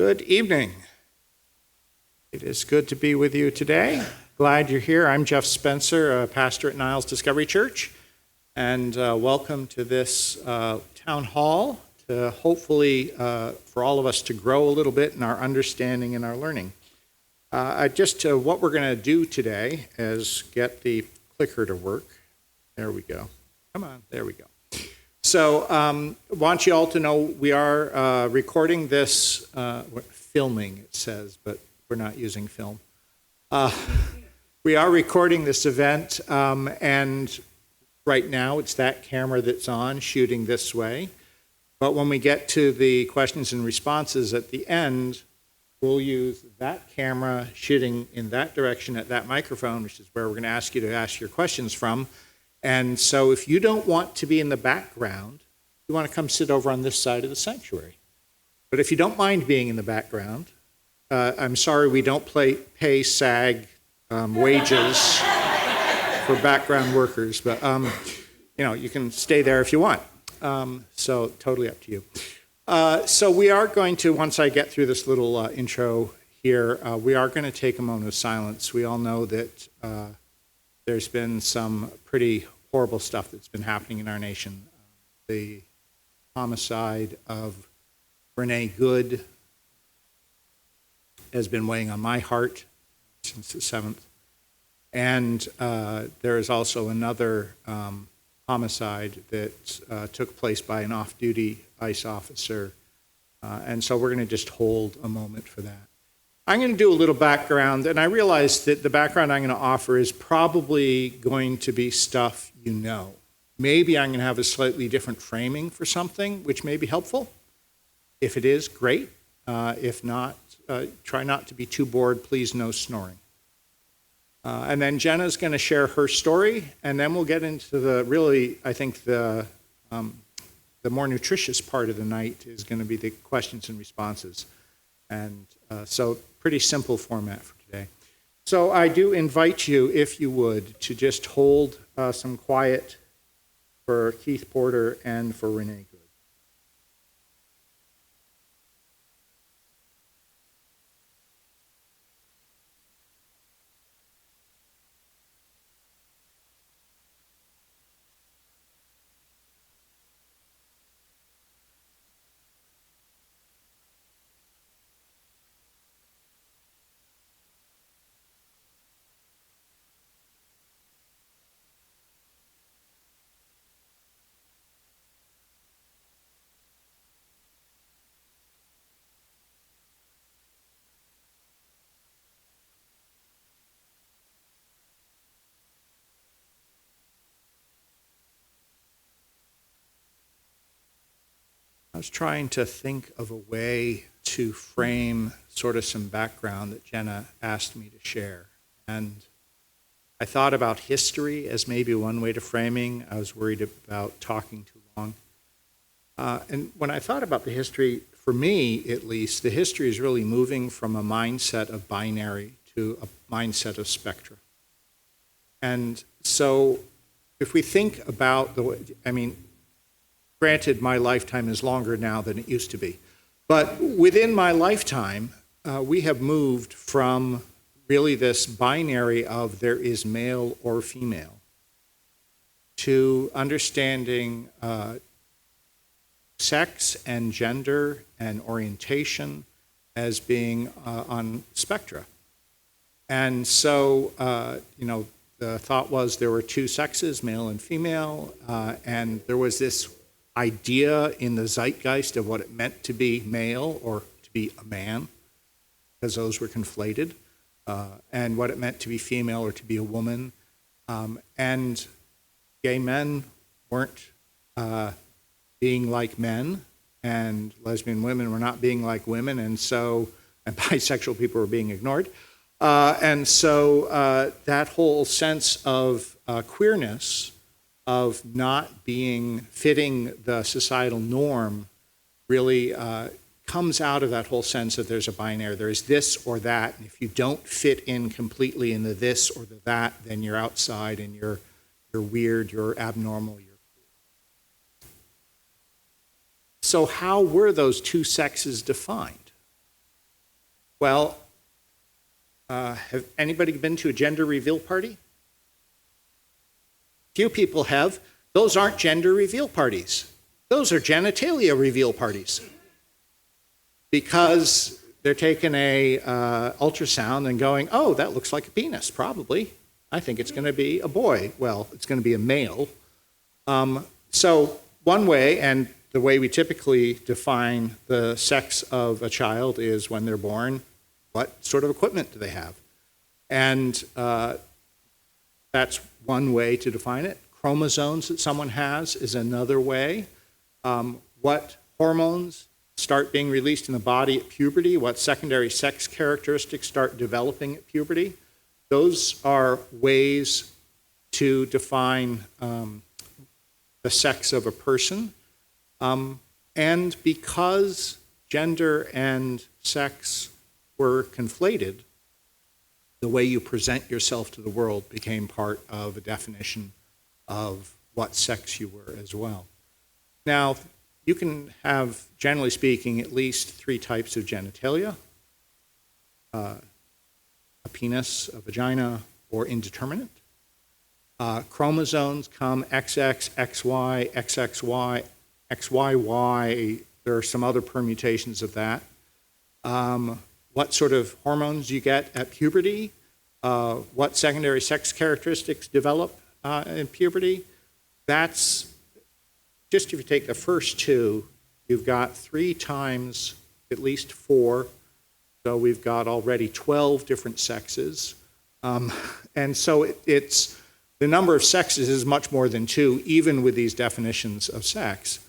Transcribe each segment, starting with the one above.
Good evening. It is good to be with you today. Glad you're here. I'm Jeff Spencer, a pastor at Niles Discovery Church, and welcome to this town hall to hopefully for all of us to grow a little bit in our understanding and our learning. What we're going to do today is get the clicker to work. There we go. Come on, there we go. So I want you all to know we are recording this, filming it says, but we're not using film. We are recording this event, and right now it's that camera that's on, shooting this way. But when we get to the questions and responses at the end, we'll use that camera shooting in that direction at that microphone, which is where we're going to ask you to ask your questions from. And so if you don't want to be in the background, you want to come sit over on this side of the sanctuary. But if you don't mind being in the background, I'm sorry we don't pay SAG wages for background workers, but you can stay there if you want. So totally up to you. So we are going to, once I get through this little intro here, we are going to take a moment of silence. We all know that there's been some pretty horrible stuff that's been happening in our nation. The homicide of Renee Good has been weighing on my heart since the 7th. And there is also another homicide that took place by an off-duty ICE officer. And so we're going to just hold a moment for that. I'm going to do a little background, and I realize that the background I'm going to offer is probably going to be stuff you know. Maybe I'm going to have a slightly different framing for something, which may be helpful. If it is, great. If not, try not to be too bored. Please, no snoring. And then Jenna's going to share her story, and then we'll get into the more nutritious part of the night is going to be the questions and responses. And so pretty simple format for today. So I do invite you, if you would, to just hold some quiet for Keith Porter and for Renee Good. I was trying to think of a way to frame sort of some background that Jenna asked me to share. And I thought about history as maybe one way to framing. I was worried about talking too long. And when I thought about the history, for me at least, the history is really moving from a mindset of binary to a mindset of spectra. And so if we think about the way, granted, my lifetime is longer now than it used to be. But within my lifetime, we have moved from really this binary of there is male or female to understanding sex and gender and orientation as being on spectra. And so, the thought was there were two sexes, male and female, and there was this idea in the zeitgeist of what it meant to be male or to be a man, because those were conflated, and what it meant to be female or to be a woman. And gay men weren't being like men, and lesbian women were not being like women, and bisexual people were being ignored. And so that whole sense of queerness, of not fitting the societal norm, really comes out of that whole sense that there's a binary. There is this or that, and if you don't fit in completely in the this or the that, then you're outside and you're weird, you're abnormal, you're queer. So how were those two sexes defined? Well, have anybody been to a gender reveal party? Few people have. Those aren't gender reveal parties. Those are genitalia reveal parties. Because they're taking a ultrasound and going, oh, that looks like a penis, probably. I think it's going to be a boy. Well, it's going to be a male. So one way, and the way we typically define the sex of a child is when they're born, what sort of equipment do they have? And that's one way to define it. Chromosomes that someone has is another way. What hormones start being released in the body at puberty, what secondary sex characteristics start developing at puberty. Those are ways to define the sex of a person. And because gender and sex were conflated, the way you present yourself to the world became part of a definition of what sex you were as well. Now, you can have, generally speaking, at least 3 types of genitalia: a penis, a vagina, or indeterminate. Chromosomes come XX, XY, XXY, XYY. There are some other permutations of that. What sort of hormones you get at puberty, what secondary sex characteristics develop in puberty. That's just, if you take the first 2, you've got 3 times at least 4. So we've got already 12 different sexes. And so it's the number of sexes is much more than 2, even with these definitions of sex.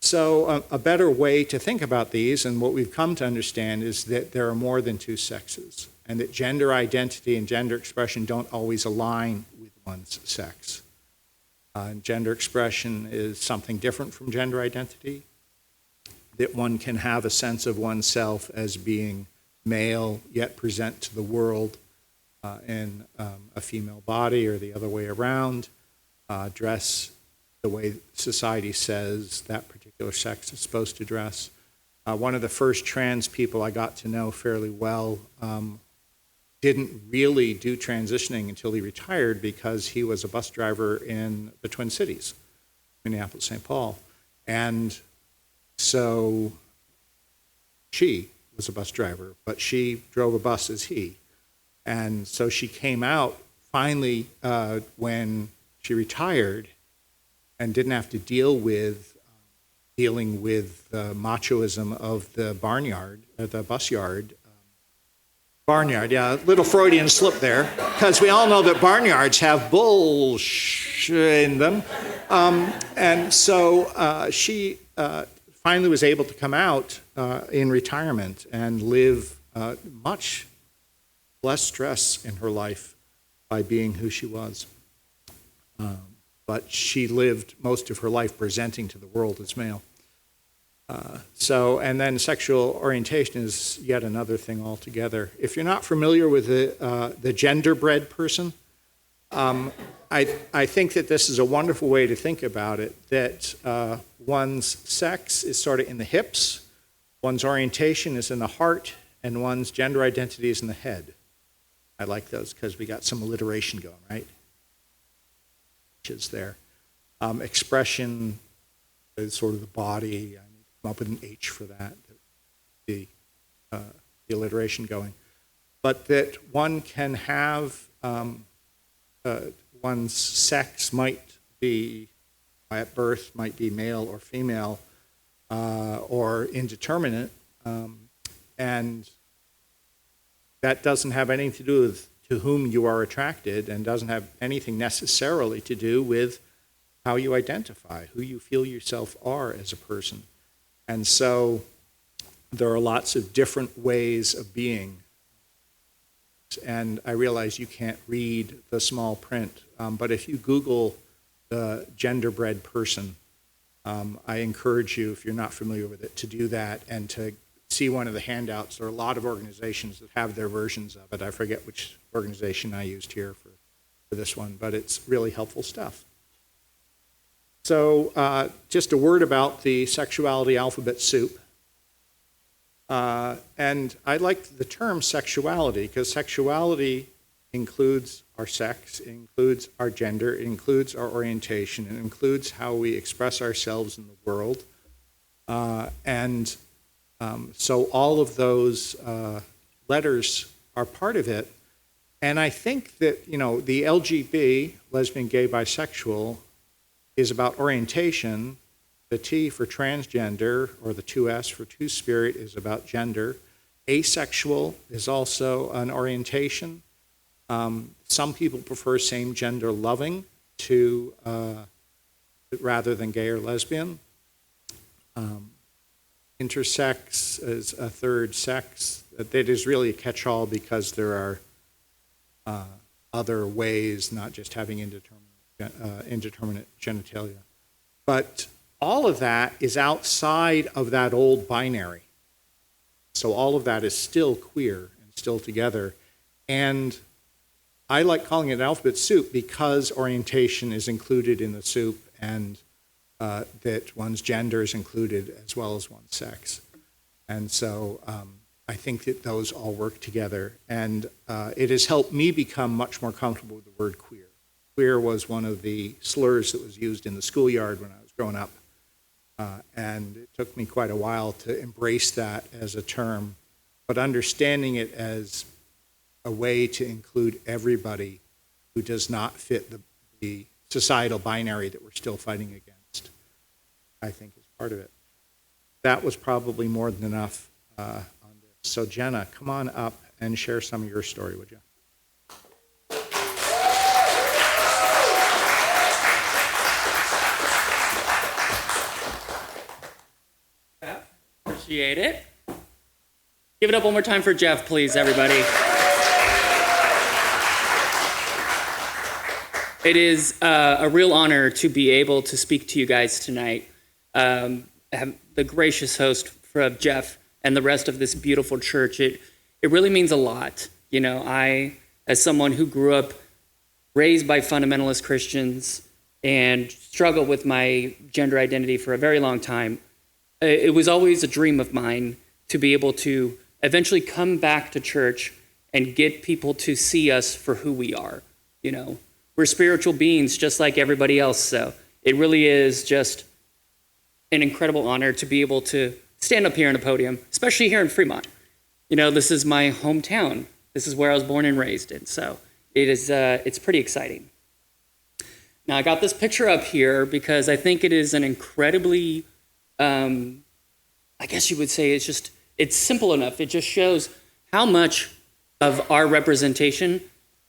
So a better way to think about these, and what we've come to understand, is that there are more than 2 sexes, and that gender identity and gender expression don't always align with one's sex. Gender expression is something different from gender identity, that one can have a sense of oneself as being male, yet present to the world in a female body, or the other way around, dress the way society says that particular sex is supposed to dress. One of the first trans people I got to know fairly well didn't really do transitioning until he retired, because he was a bus driver in the Twin Cities, Minneapolis, St. Paul. And so she was a bus driver, but she drove a bus as he. And so she came out finally when she retired and didn't have to dealing with the machoism of the barnyard, the bus yard. Barnyard, yeah, little Freudian slip there, because we all know that barnyards have bullshit in them. And so she finally was able to come out in retirement and live much less stress in her life by being who she was. But she lived most of her life presenting to the world as male. And then sexual orientation is yet another thing altogether. If you're not familiar with the gender-bred person, I think that this is a wonderful way to think about it, that one's sex is sort of in the hips, one's orientation is in the heart, and one's gender identity is in the head. I like those because we got some alliteration going, right? Which is there. Expression is sort of the body. I need to come up with an H for that, the alliteration going. But that one can have, one's sex might be, at birth, might be male or female, or indeterminate, and that doesn't have anything to do with to whom you are attracted, and doesn't have anything necessarily to do with how you identify, who you feel yourself are as a person. And so there are lots of different ways of being. And I realize you can't read the small print, but if you Google the gender-bred person, I encourage you, if you're not familiar with it, to do that and to see one of the handouts. There are a lot of organizations that have their versions of it. I forget which organization I used here for this one, but it's really helpful stuff. So just a word about the sexuality alphabet soup. And I like the term sexuality because sexuality includes our sex, it includes our gender, it includes our orientation, it includes how we express ourselves in the world. So all of those letters are part of it. And I think that, the LGB, lesbian, gay, bisexual, is about orientation. The T for transgender, or the 2S for two-spirit, is about gender. Asexual is also an orientation. Some people prefer same-gender loving rather than gay or lesbian. Intersex is a third sex. That is really a catch-all because there are other ways, not just having indeterminate genitalia. But all of that is outside of that old binary. So all of that is still queer and still together. And I like calling it an alphabet soup because orientation is included in the soup and that one's gender is included as well as one's sex. And so I think that those all work together. And it has helped me become much more comfortable with the word queer. Queer was one of the slurs that was used in the schoolyard when I was growing up. And it took me quite a while to embrace that as a term, but understanding it as a way to include everybody who does not fit the societal binary that we're still fighting against, I think is part of it. That was probably more than enough on this. So Jenna, come on up and share some of your story, would you? Appreciate it. Give it up one more time for Jeff, please, everybody. It is a real honor to be able to speak to you guys tonight. I have the gracious host of Jeff and the rest of this beautiful church. It really means a lot. I, as someone who grew up raised by fundamentalist Christians and struggled with my gender identity for a very long time, it was always a dream of mine to be able to eventually come back to church and get people to see us for who we are. We're spiritual beings just like everybody else. So it really is just an incredible honor to be able to stand up here on a podium, especially here in Fremont. This is my hometown. This is where I was born and raised in. So it's pretty exciting. Now I got this picture up here because I think it is an incredibly I guess you would say it's simple enough. It just shows how much of our representation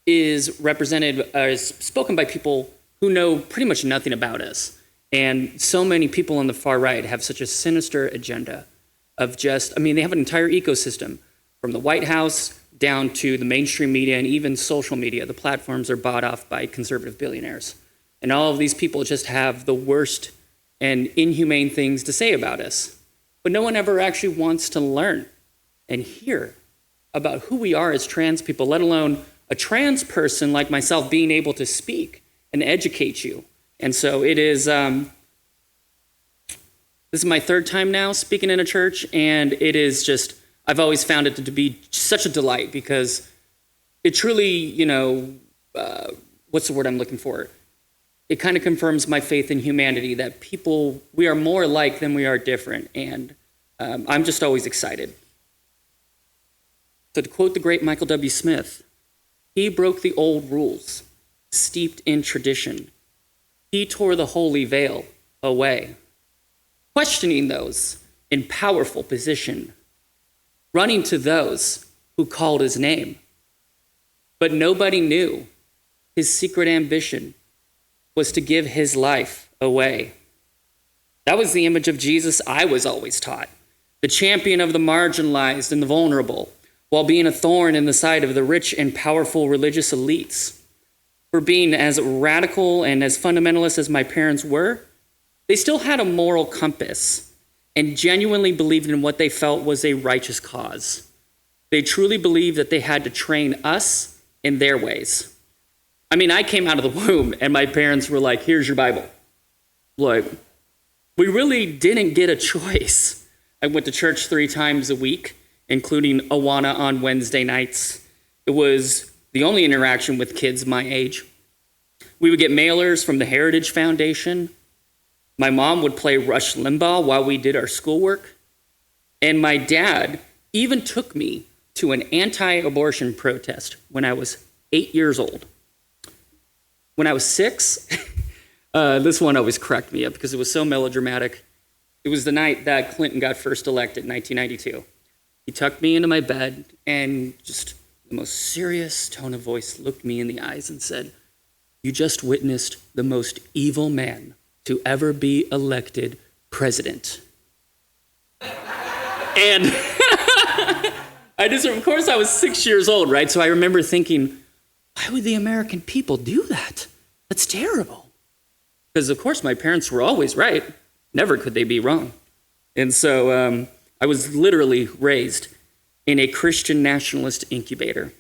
is represented, is spoken by people who know pretty much nothing about us. And so many people on the far right have such a sinister agenda of they have an entire ecosystem from the White House down to the mainstream media and even social media. The platforms are bought off by conservative billionaires. And all of these people just have the worst and inhumane things to say about us. But no one ever actually wants to learn and hear about who we are as trans people, let alone a trans person like myself being able to speak and educate you. And so it is, this is my third time now speaking in a church, and it is just, I've always found it to be such a delight because it truly, what's the word I'm looking for? It kind of confirms my faith in humanity that we are more alike than we are different. And I'm just always excited. So to quote the great Michael W. Smith, he broke the old rules, steeped in tradition. He tore the holy veil away, questioning those in powerful position, running to those who called his name. But nobody knew his secret ambition was to give his life away. That was the image of Jesus I was always taught, the champion of the marginalized and the vulnerable, while being a thorn in the side of the rich and powerful religious elites. For being as radical and as fundamentalist as my parents were, they still had a moral compass and genuinely believed in what they felt was a righteous cause. They truly believed that they had to train us in their ways. I came out of the womb and my parents were like, here's your Bible. Like, we really didn't get a choice. I went to church 3 times a week, including Awana on Wednesday nights. It was the only interaction with kids my age. We would get mailers from the Heritage Foundation. My mom would play Rush Limbaugh while we did our schoolwork. And my dad even took me to an anti-abortion protest when I was 8 years old. When I was 6, this one always cracked me up because it was so melodramatic. It was the night that Clinton got first elected in 1992. He tucked me into my bed and just the most serious tone of voice looked me in the eyes and said, "You just witnessed the most evil man to ever be elected president." And of course, I was 6 years old, right? So I remember thinking, why would the American people do that? That's terrible. Because, of course, my parents were always right. Never could they be wrong. And so I was literally raised in a Christian nationalist incubator.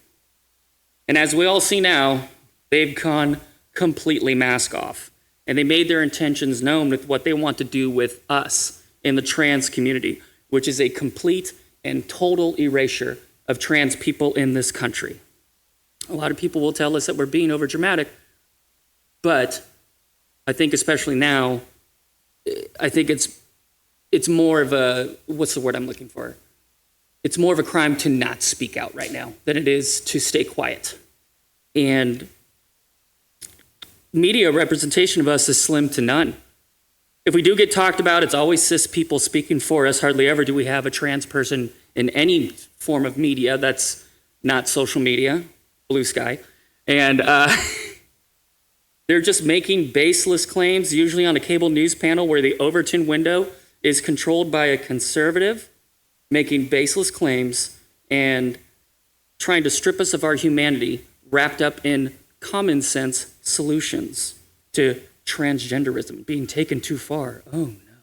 And as we all see now, they've gone completely mask off. And they made their intentions known with what they want to do with us in the trans community, which is a complete and total erasure of trans people in this country. A lot of people will tell us that we're being overdramatic, but I think especially now, I think it's more of a, what's the word I'm looking for? It's more of a crime to not speak out right now than it is to stay quiet. And media representation of us is slim to none. If we do get talked about, it's always cis people speaking for us. Hardly ever do we have a trans person in any form of media that's not social media, blue sky. And they're just making baseless claims, usually on a cable news panel where the Overton window is controlled by a conservative, making baseless claims and trying to strip us of our humanity, wrapped up in common sense solutions to transgenderism being taken too far. Oh no.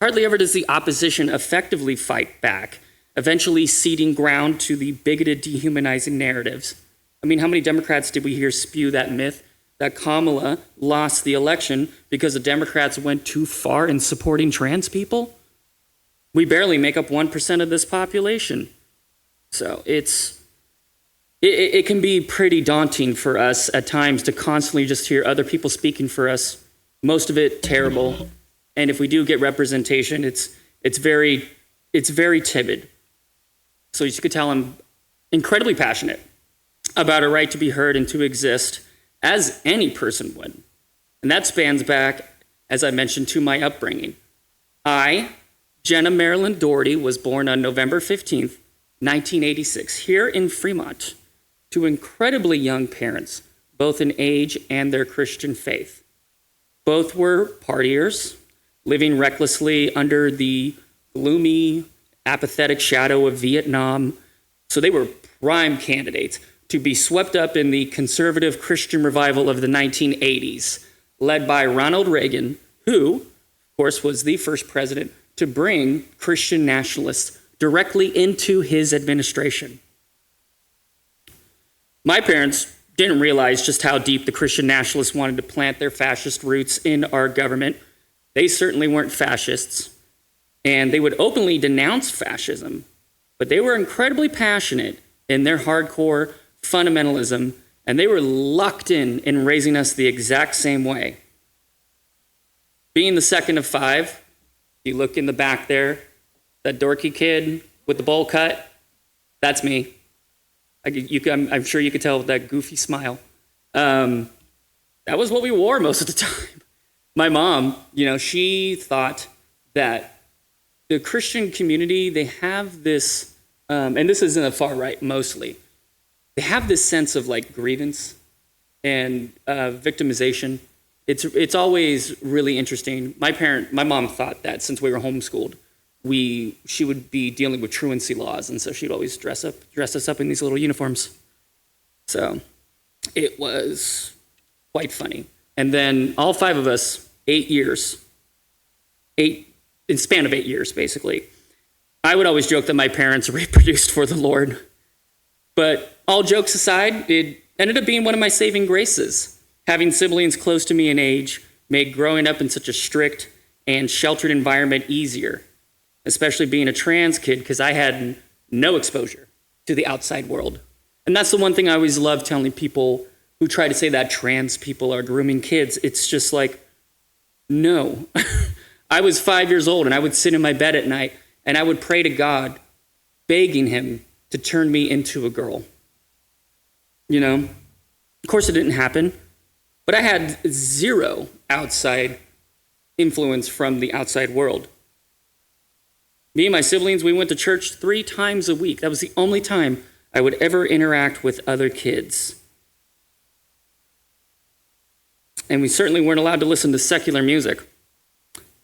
Hardly ever does the opposition effectively fight back, eventually ceding ground to the bigoted, dehumanizing narratives. I mean, how many Democrats did we hear spew that myth that Kamala lost the election because the Democrats went too far in supporting trans people? We barely make up 1% of this population. So it can be pretty daunting for us at times to constantly just hear other people speaking for us, most of it terrible. And if we do get representation, it's very timid. So as you could tell, I'm incredibly passionate about a right to be heard and to exist as any person would. And that spans back, as I mentioned, to my upbringing. I, Jenna Marilyn Doherty, was born on November 15th, 1986, here in Fremont, to incredibly young parents, both in age and their Christian faith. Both were partiers, living recklessly under the gloomy, apathetic shadow of Vietnam. So they were prime candidates to be swept up in the conservative Christian revival of the 1980s, led by Ronald Reagan, who, of course, was the first president to bring Christian nationalists directly into his administration. My parents didn't realize just how deep the Christian nationalists wanted to plant their fascist roots in our government. They certainly weren't fascists, and they would openly denounce fascism, but they were incredibly passionate in their hardcore fundamentalism, and they were locked in raising us the exact same way. Being the second of 5, you look in the back there, that dorky kid with the bowl cut, that's me. I'm sure you could tell with that goofy smile. That was what we wore most of the time. My mom, she thought that the Christian community, they have this, and this is in the far right mostly, they have this sense of like grievance and victimization. It's always really interesting. My mom thought that since we were homeschooled, she would be dealing with truancy laws, and so she'd always dress us up in these little uniforms. So it was quite funny. And then all 5 of us, 8 years, in span of 8 years, basically. I would always joke that my parents reproduced for the Lord. But all jokes aside, it ended up being one of my saving graces. Having siblings close to me in age made growing up in such a strict and sheltered environment easier. especially being a trans kid, because I had no exposure to the outside world. And that's the one thing I always love telling people who try to say that trans people are grooming kids. It's just like, no. I was 5 years old, and I would sit in my bed at night, and I would pray to God, begging him to turn me into a girl. You know? Of course, it didn't happen, but I had zero outside influence from the outside world. Me and my siblings, we went to church 3 times a week. That was the only time I would ever interact with other kids. And we certainly weren't allowed to listen to secular music.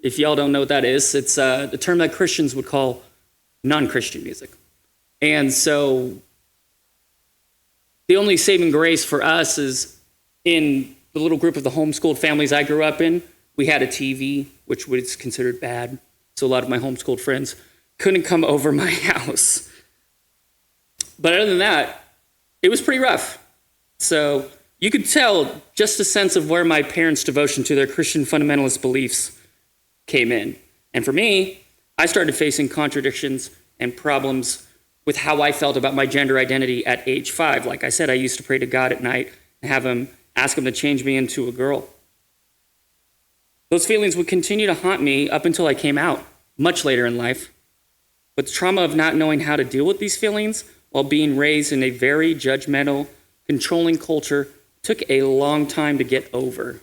If y'all don't know what that is, it's the term that Christians would call non-Christian music. And so the only saving grace for us is in the little group of the homeschooled families I grew up in, we had a TV, which was considered bad. So a lot of my homeschooled friends couldn't come over my house. But other than that, it was pretty rough. So you could tell just a sense of where my parents' devotion to their Christian fundamentalist beliefs came in. And for me, I started facing contradictions and problems with how I felt about my gender identity at age 5. Like I said, I used to pray to God at night and ask him to change me into a girl. Those feelings would continue to haunt me up until I came out, much later in life. But the trauma of not knowing how to deal with these feelings while being raised in a very judgmental, controlling culture took a long time to get over.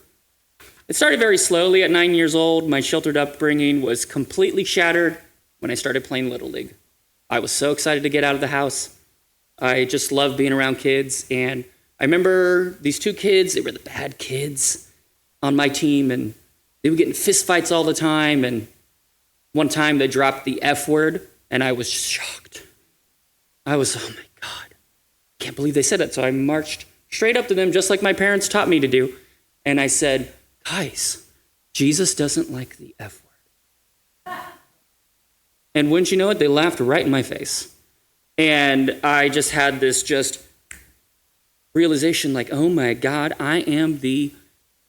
It started very slowly. At 9 years old, my sheltered upbringing was completely shattered when I started playing Little League. I was so excited to get out of the house. I just loved being around kids. And I remember these 2 kids, they were the bad kids on my team, and they were getting fist fights all the time. And one time they dropped the F word, and I was shocked. I was, oh my God, I can't believe they said that. So I marched straight up to them, just like my parents taught me to do. And I said, guys, Jesus doesn't like the F word. And wouldn't you know it, they laughed right in my face. And I just had this realization like, oh my God, I am the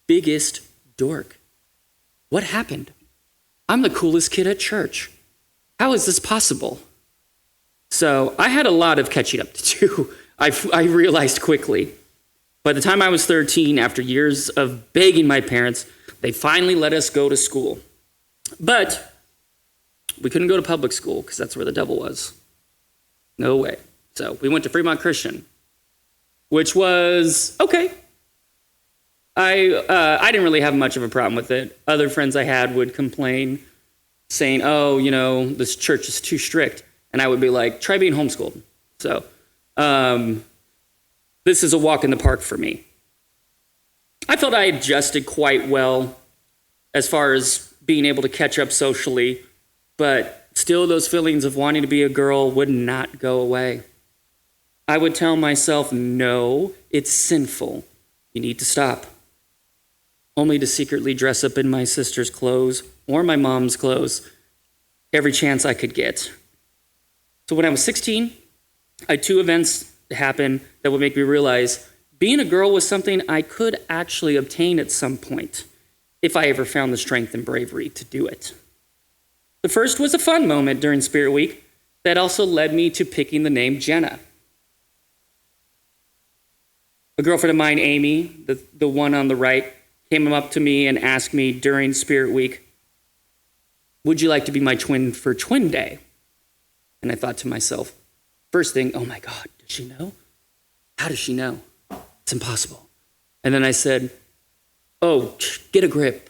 biggest dork. What happened? I'm the coolest kid at church. How is this possible? So I had a lot of catching up to do. I realized quickly. By the time I was 13, after years of begging my parents, they finally let us go to school. But we couldn't go to public school because that's where the devil was. No way. So we went to Fremont Christian, which was okay. I didn't really have much of a problem with it. Other friends I had would complain, saying, oh, you know, this church is too strict. And I would be like, try being homeschooled. So this is a walk in the park for me. I felt I adjusted quite well as far as being able to catch up socially, but still those feelings of wanting to be a girl would not go away. I would tell myself, no, it's sinful. You need to stop. Only to secretly dress up in my sister's clothes or my mom's clothes every chance I could get. So when I was 16, I had 2 events happen that would make me realize being a girl was something I could actually obtain at some point if I ever found the strength and bravery to do it. The first was a fun moment during Spirit Week that also led me to picking the name Jenna. A girlfriend of mine, Amy, the one on the right, came up to me and asked me during Spirit Week, would you like to be my twin for Twin Day? And I thought to myself, first thing, oh my God, does she know? How does she know? It's impossible. And then I said, oh, get a grip.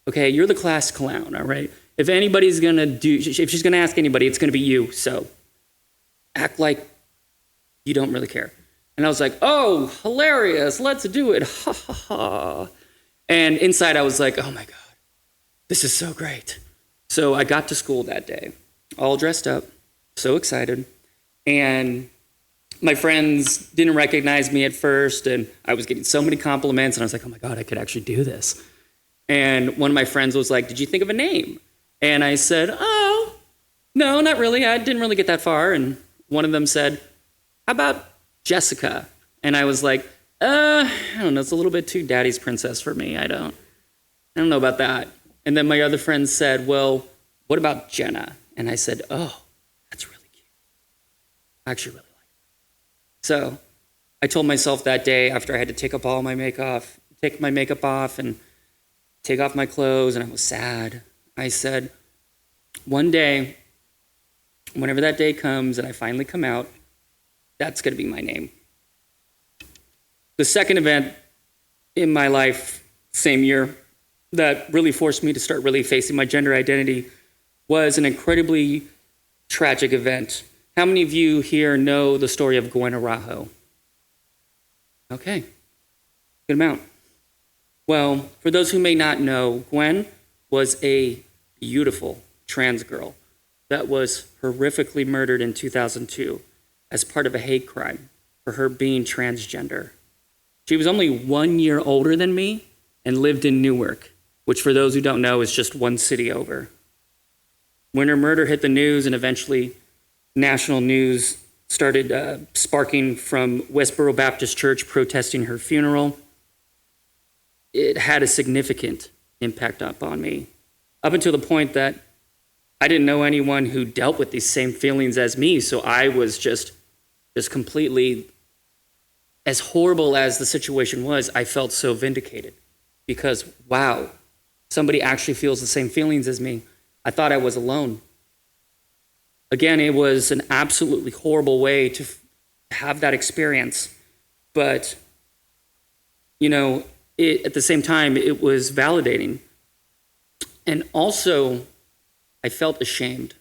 Okay, you're the class clown, all right? If she's gonna ask anybody, it's gonna be you. So act like you don't really care. And I was like, oh, hilarious, let's do it, ha ha ha. And inside I was like, oh my God, this is so great. So I got to school that day, all dressed up, so excited. And my friends didn't recognize me at first, and I was getting so many compliments, and I was like, oh my God, I could actually do this. And one of my friends was like, did you think of a name? And I said, oh, no, not really. I didn't really get that far. And one of them said, how about Jessica? And I was like, I don't know. It's a little bit too daddy's princess for me. I don't know about that. And then my other friend said, well, what about Jenna? And I said, oh, that's really cute. I actually really like it. So I told myself that day after I had to take my makeup off and take off my clothes, and I was sad. I said, one day, whenever that day comes and I finally come out, that's going to be my name. The second event in my life, same year, that really forced me to start really facing my gender identity was an incredibly tragic event. How many of you here know the story of Gwen Arajo? Okay, good amount. Well, for those who may not know, Gwen was a beautiful trans girl that was horrifically murdered in 2002 as part of a hate crime for her being transgender. She was only 1 year older than me and lived in Newark, which for those who don't know is just one city over. When her murder hit the news and eventually national news started sparking from Westboro Baptist Church protesting her funeral, it had a significant impact upon me, up until the point that I didn't know anyone who dealt with these same feelings as me, so I was just completely, as horrible as the situation was, I felt so vindicated because, wow, somebody actually feels the same feelings as me. I thought I was alone. Again, it was an absolutely horrible way to have that experience, but, at the same time, it was validating. And also, I felt ashamed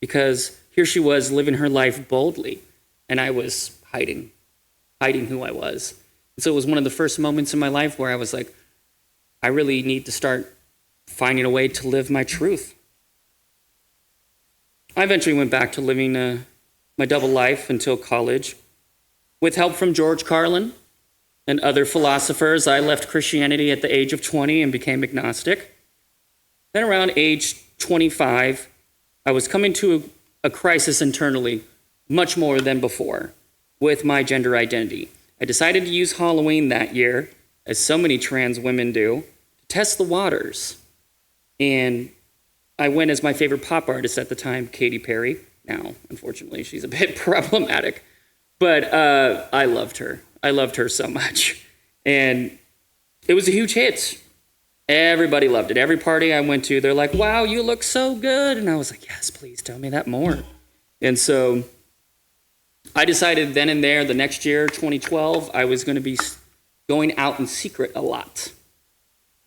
because here she was living her life boldly, and I was hiding who I was. And so it was one of the first moments in my life where I was like, I really need to start finding a way to live my truth. I eventually went back to living my double life until college. With help from George Carlin and other philosophers, I left Christianity at the age of 20 and became agnostic. Then around age 25, I was coming to a crisis internally, much more than before, with my gender identity. I decided to use Halloween that year, as so many trans women do, to test the waters. And I went as my favorite pop artist at the time, Katy Perry. Now, unfortunately, she's a bit problematic. But I loved her. I loved her so much. And it was a huge hit. Everybody loved it. Every party I went to, they're like, wow, you look so good. And I was like, yes, please tell me that more. And so I decided then and there, the next year, 2012, I was going to be going out in secret a lot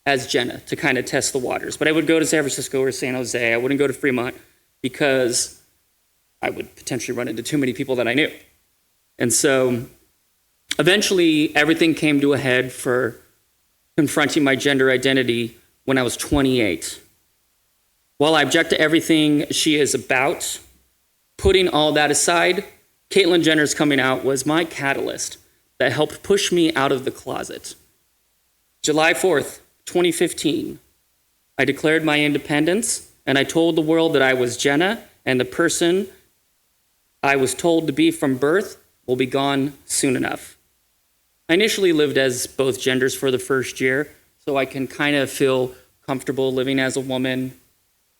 as Jenna to kind of test the waters. But I would go to San Francisco or San Jose. I wouldn't go to Fremont because I would potentially run into too many people that I knew. And so eventually everything came to a head for confronting my gender identity when I was 28. While I object to everything she is about, putting all that aside, Caitlyn Jenner's coming out was my catalyst that helped push me out of the closet. July 4th, 2015, I declared my independence, and I told the world that I was Jenna, and the person I was told to be from birth will be gone soon enough. I initially lived as both genders for the first year, so I can kind of feel comfortable living as a woman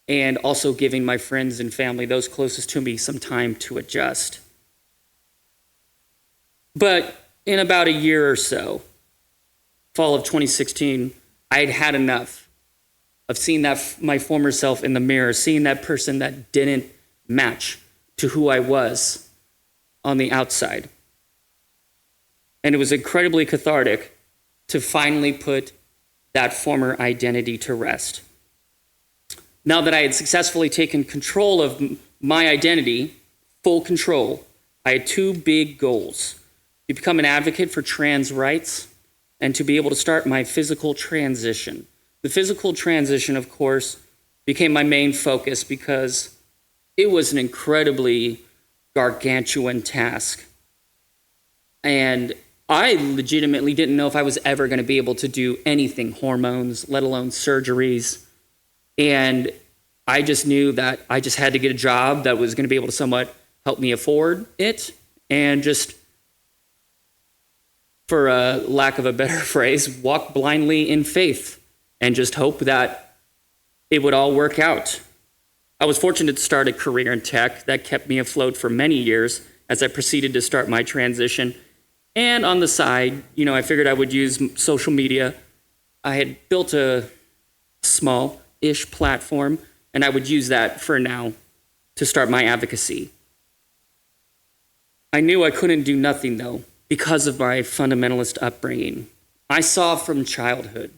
and also giving my friends and family, those closest to me, some time to adjust. But in about a year or so, fall of 2016, I had had enough of seeing that my former self in the mirror, seeing that person that didn't match to who I was on the outside. And it was incredibly cathartic to finally put that former identity to rest. Now that I had successfully taken control of my identity, full control, I had two big goals: to become an advocate for trans rights and to be able to start my physical transition. The physical transition, of course, became my main focus because it was an incredibly gargantuan task. And I legitimately didn't know if I was ever going to be able to do anything, hormones, let alone surgeries. And I just knew that I just had to get a job that was going to be able to somewhat help me afford it, and just, for a lack of a better phrase, walk blindly in faith and just hope that it would all work out. I was fortunate to start a career in tech that kept me afloat for many years as I proceeded to start my transition. And on the side, I figured I would use social media. I had built a small-ish platform, and I would use that for now to start my advocacy. I knew I couldn't do nothing, though, because of my fundamentalist upbringing. I saw from childhood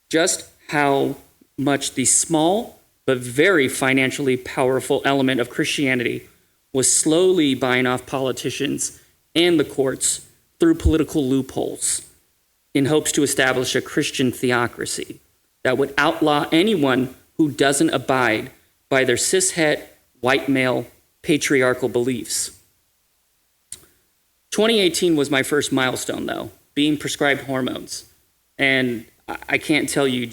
just how much the small but very financially powerful element of Christianity was slowly buying off politicians and the courts through political loopholes in hopes to establish a Christian theocracy that would outlaw anyone who doesn't abide by their cishet, white male, patriarchal beliefs. 2018 was my first milestone, though, being prescribed hormones. And I can't tell you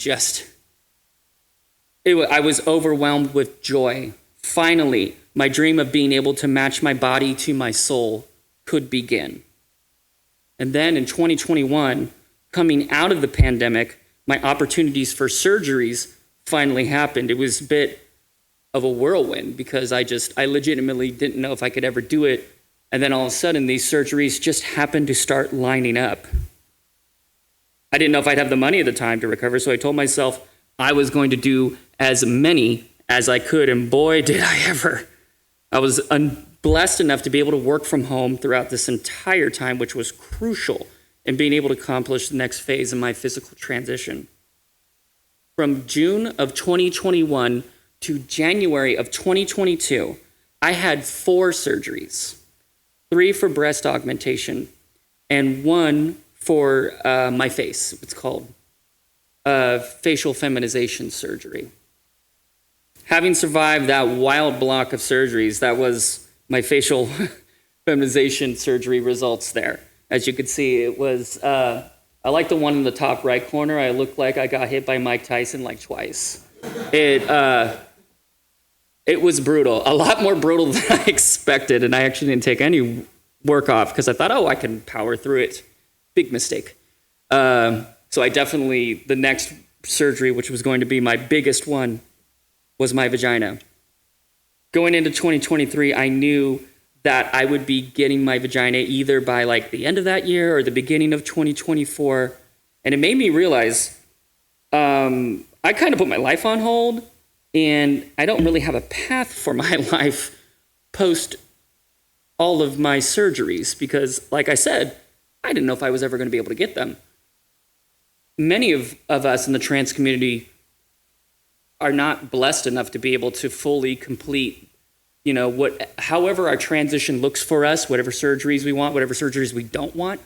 I was overwhelmed with joy. Finally, my dream of being able to match my body to my soul could begin. And then in 2021, coming out of the pandemic, my opportunities for surgeries finally happened. It was a bit of a whirlwind because I legitimately didn't know if I could ever do it. And then all of a sudden, these surgeries just happened to start lining up. I didn't know if I'd have the money at the time to recover, so I told myself I was going to do as many as I could, and boy, did I ever. I was blessed enough to be able to work from home throughout this entire time, which was crucial in being able to accomplish the next phase in my physical transition. From June of 2021 to January of 2022, I had 4 surgeries, 3 for breast augmentation and 1 for my face. It's called facial feminization surgery. Having survived that wild block of surgeries, that was my facial feminization surgery results there. As you could see, it was, I like the one in the top right corner. I looked like I got hit by Mike Tyson like twice. It was brutal, a lot more brutal than I expected, and I actually didn't take any work off because I thought, I can power through it. Big mistake. So I definitely, the next surgery, which was going to be my biggest one, was my vagina. Going into 2023, I knew that I would be getting my vagina either by like the end of that year or the beginning of 2024. And it made me realize I kind of put my life on hold, and I don't really have a path for my life post all of my surgeries because, like I said, I didn't know if I was ever going to be able to get them. Many of us in the trans community are not blessed enough to be able to fully complete, however our transition looks for us, whatever surgeries we want, whatever surgeries we don't want.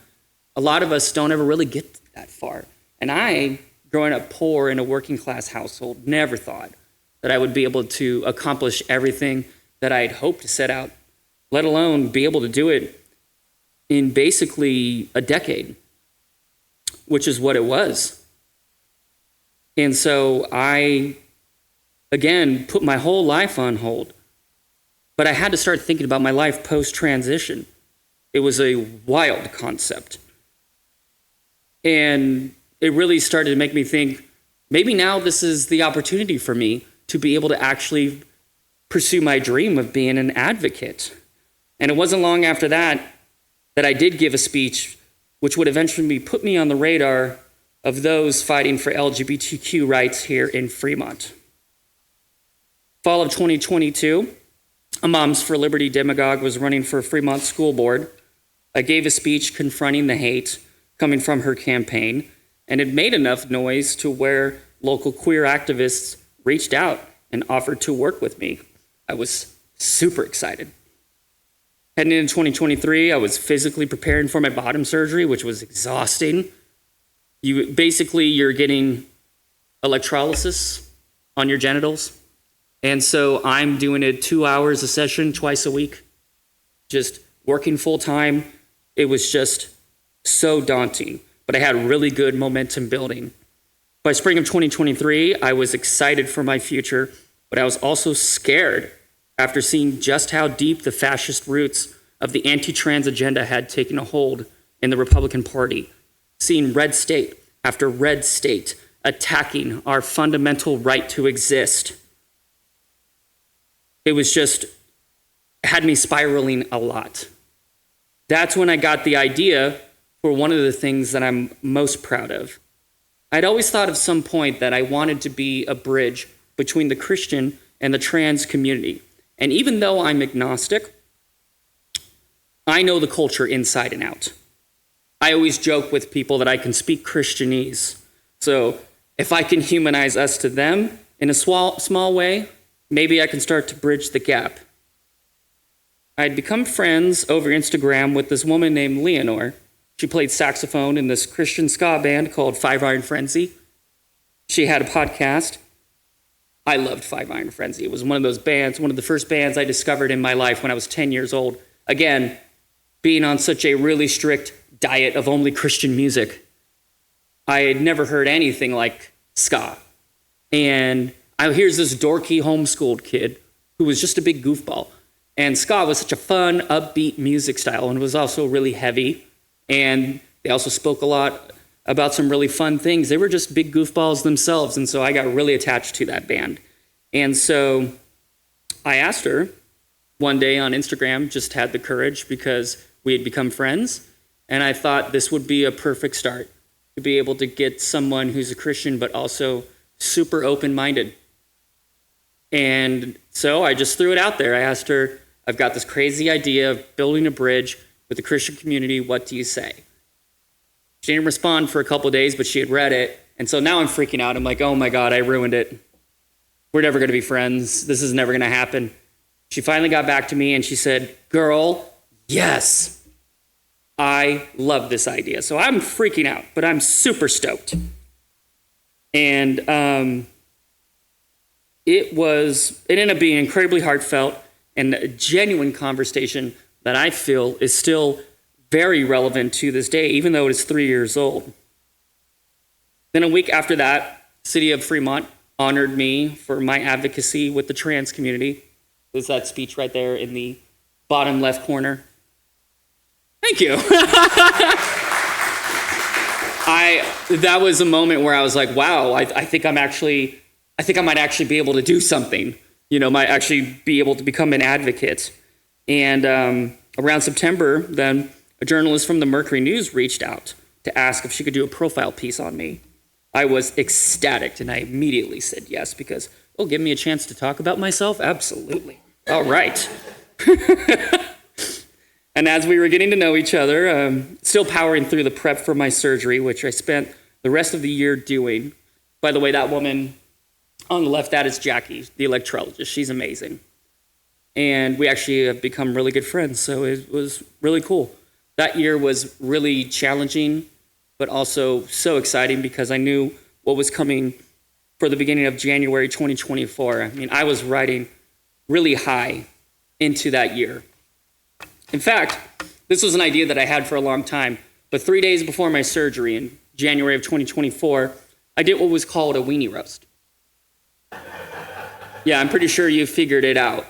A lot of us don't ever really get that far. And I, growing up poor in a working class household, never thought that I would be able to accomplish everything that I had hoped to set out, let alone be able to do it in basically a decade, which is what it was. And so I, again, put my whole life on hold. But I had to start thinking about my life post-transition. It was a wild concept. And it really started to make me think, maybe now this is the opportunity for me to be able to actually pursue my dream of being an advocate. And it wasn't long after that I did give a speech which would eventually put me on the radar of those fighting for LGBTQ rights here in Fremont. Fall of 2022, a Moms for Liberty demagogue was running for Fremont School Board. I gave a speech confronting the hate coming from her campaign, and it made enough noise to where local queer activists reached out and offered to work with me. I was super excited. Heading into 2023, I was physically preparing for my bottom surgery, which was exhausting. You're getting electrolysis on your genitals. And so I'm doing it 2 hours a session twice a week, just working full time. It was just so daunting, but I had really good momentum building. By spring of 2023, I was excited for my future, but I was also scared after seeing just how deep the fascist roots of the anti-trans agenda had taken a hold in the Republican Party, seeing red state after red state attacking our fundamental right to exist. it was just, had me spiraling a lot. That's when I got the idea for one of the things that I'm most proud of. I'd always thought at some point that I wanted to be a bridge between the Christian and the trans community. And even though I'm agnostic, I know the culture inside and out. I always joke with people that I can speak Christianese. So if I can humanize us to them in a small way, maybe I can start to bridge the gap. I'd become friends over Instagram with this woman named Leonore. She played saxophone in this Christian ska band called Five Iron Frenzy. She had a podcast. I loved Five Iron Frenzy. It was one of those bands, one of the first bands I discovered in my life when I was 10 years old. Again, being on such a really strict diet of only Christian music, I had never heard anything like ska. And here's this dorky homeschooled kid who was just a big goofball. And ska was such a fun, upbeat music style, and it was also really heavy. And they also spoke a lot about some really fun things. They were just big goofballs themselves, and so I got really attached to that band. And so I asked her one day on Instagram, just had the courage because we had become friends, and I thought this would be a perfect start to be able to get someone who's a Christian but also super open-minded. And so I just threw it out there. I asked her, I've got this crazy idea of building a bridge with the Christian community. What do you say? She didn't respond for a couple of days, but she had read it. And so now I'm freaking out. I'm like, oh my God, I ruined it. We're never going to be friends. This is never going to happen. She finally got back to me and she said, girl, yes, I love this idea. So I'm freaking out, but I'm super stoked. And it ended up being incredibly heartfelt and a genuine conversation that I feel is still very relevant to this day, even though it is 3 years old. Then a week after that, City of Fremont honored me for my advocacy with the trans community. There's that speech right there in the bottom left corner. Thank you. That was a moment where I was like, wow, I think I might actually be able to do something. Might actually be able to become an advocate. And around September, then a journalist from the Mercury News reached out to ask if she could do a profile piece on me. I was ecstatic, and I immediately said yes, because, give me a chance to talk about myself? Absolutely. All right. And as we were getting to know each other, still powering through the prep for my surgery, which I spent the rest of the year doing. By the way, that woman on the left, that is Jackie, the electrologist. She's amazing. And we actually have become really good friends, so it was really cool. That year was really challenging, but also so exciting because I knew what was coming for the beginning of January 2024. I mean, I was riding really high into that year. In fact, this was an idea that I had for a long time, but 3 days before my surgery in January of 2024, I did what was called a weenie roast. Yeah, I'm pretty sure you figured it out.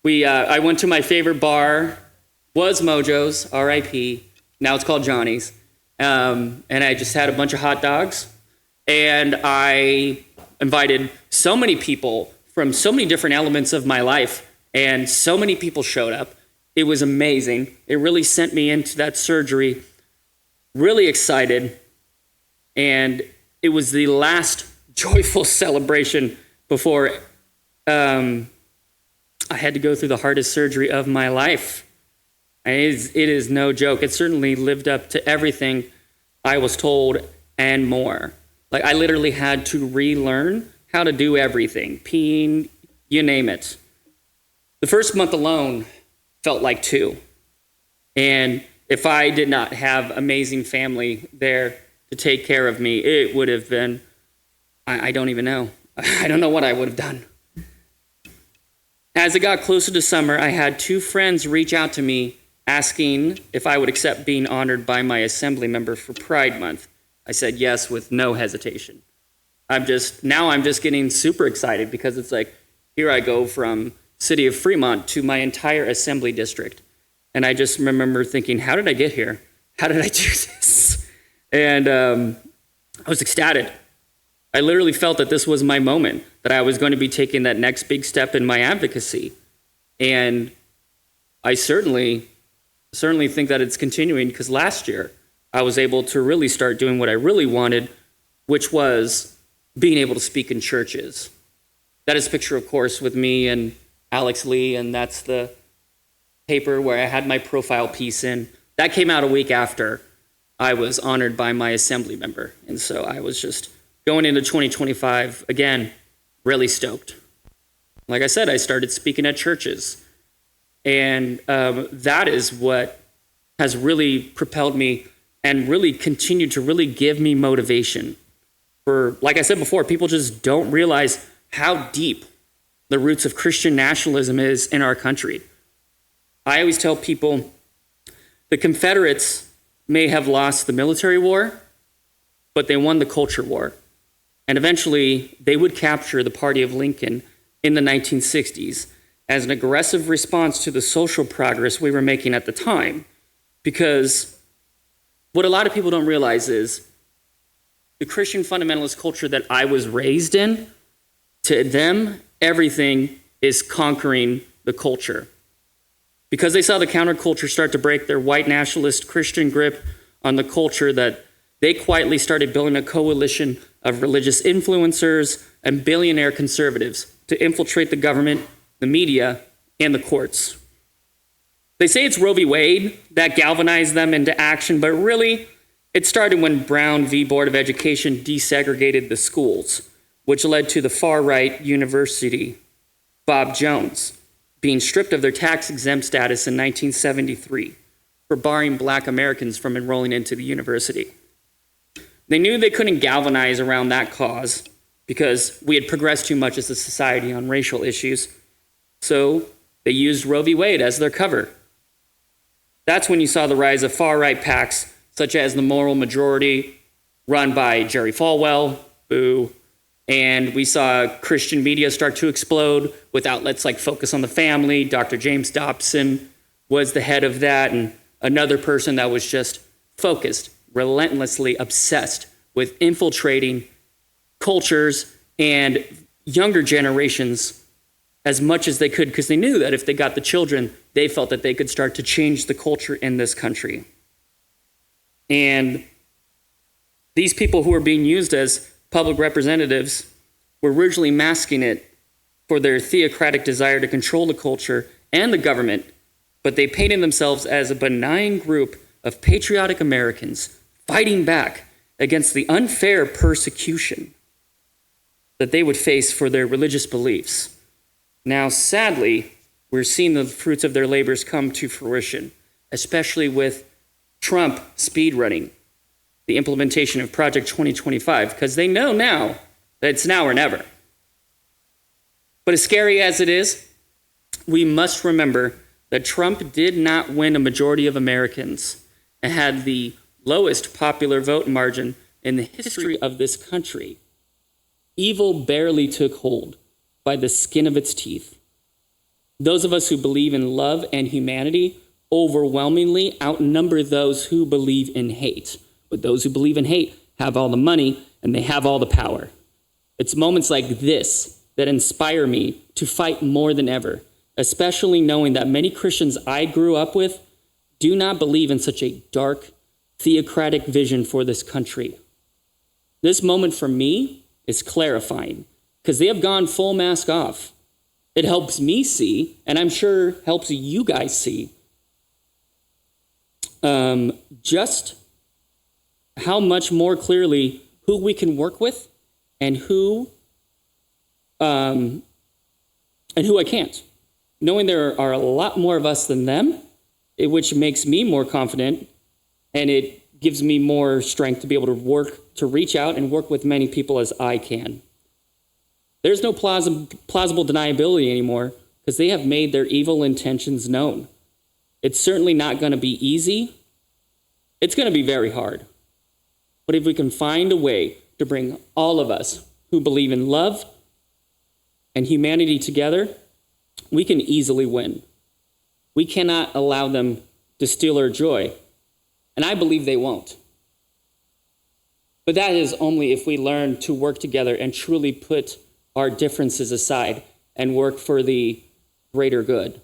I went to my favorite bar, was Mojo's, R.I.P. Now it's called Johnny's. And I just had a bunch of hot dogs. And I invited so many people from so many different elements of my life. And so many people showed up. It was amazing. It really sent me into that surgery really excited. And it was the last joyful celebration before I had to go through the hardest surgery of my life. It is no joke. It certainly lived up to everything I was told and more. Like, I literally had to relearn how to do everything, peeing, you name it. The first month alone felt like 2. And if I did not have amazing family there to take care of me, it would have been, I don't even know. I don't know what I would have done. As it got closer to summer, I had 2 friends reach out to me asking if I would accept being honored by my assembly member for Pride Month. I said yes with no hesitation. I'm just getting super excited because it's like, here I go from City of Fremont to my entire assembly district. And I just remember thinking, how did I get here? How did I do this? And I was ecstatic. I literally felt that this was my moment, that I was going to be taking that next big step in my advocacy. And I certainly think that it's continuing, because last year I was able to really start doing what I really wanted, which was being able to speak in churches. That is a picture, of course, with me and Alex Lee, and that's the paper where I had my profile piece in. That came out a week after I was honored by my assembly member. And so I was just going into 2025, again, really stoked. Like I said, I started speaking at churches. And that is what has really propelled me and really continued to really give me motivation. For, like I said before, people just don't realize how deep the roots of Christian nationalism is in our country. I always tell people the Confederates may have lost the military war, but they won the culture war. And eventually, they would capture the party of Lincoln in the 1960s as an aggressive response to the social progress we were making at the time. Because what a lot of people don't realize is the Christian fundamentalist culture that I was raised in, to them, everything is conquering the culture. Because they saw the counterculture start to break their white nationalist Christian grip on the culture, that they quietly started building a coalition of religious influencers and billionaire conservatives to infiltrate the government, the media, and the courts. They say it's Roe v. Wade that galvanized them into action, but really, it started when Brown v. Board of Education desegregated the schools, which led to the far-right university, Bob Jones, being stripped of their tax-exempt status in 1973 for barring Black Americans from enrolling into the university. They knew they couldn't galvanize around that cause because we had progressed too much as a society on racial issues, so they used Roe v. Wade as their cover. That's when you saw the rise of far-right PACs, such as the Moral Majority, run by Jerry Falwell, boo, and we saw Christian media start to explode with outlets like Focus on the Family. Dr. James Dobson was the head of that, and another person that was just focused, relentlessly obsessed with infiltrating cultures and younger generations as much as they could, because they knew that if they got the children, they felt that they could start to change the culture in this country. And these people who were being used as public representatives were originally masking it for their theocratic desire to control the culture and the government, but they painted themselves as a benign group of patriotic Americans fighting back against the unfair persecution that they would face for their religious beliefs. Now, sadly, we're seeing the fruits of their labors come to fruition, especially with Trump speedrunning the implementation of Project 2025, because they know now that it's now or never. But as scary as it is, we must remember that Trump did not win a majority of Americans and had the lowest popular vote margin in the history of this country. Evil barely took hold by the skin of its teeth. Those of us who believe in love and humanity overwhelmingly outnumber those who believe in hate. But those who believe in hate have all the money and they have all the power. It's moments like this that inspire me to fight more than ever, especially knowing that many Christians I grew up with do not believe in such a dark, theocratic vision for this country. This moment for me is clarifying because they have gone full mask off. It helps me see, and I'm sure helps you guys see, just how much more clearly who we can work with and who I can't. Knowing there are a lot more of us than them, which makes me more confident, and it gives me more strength to be able to work, to reach out and work with many people as I can. There's no plausible deniability anymore because they have made their evil intentions known. It's certainly not going to be easy. It's going to be very hard. But if we can find a way to bring all of us who believe in love and humanity together, we can easily win. We cannot allow them to steal our joy, and I believe they won't. But that is only if we learn to work together and truly put our differences aside and work for the greater good.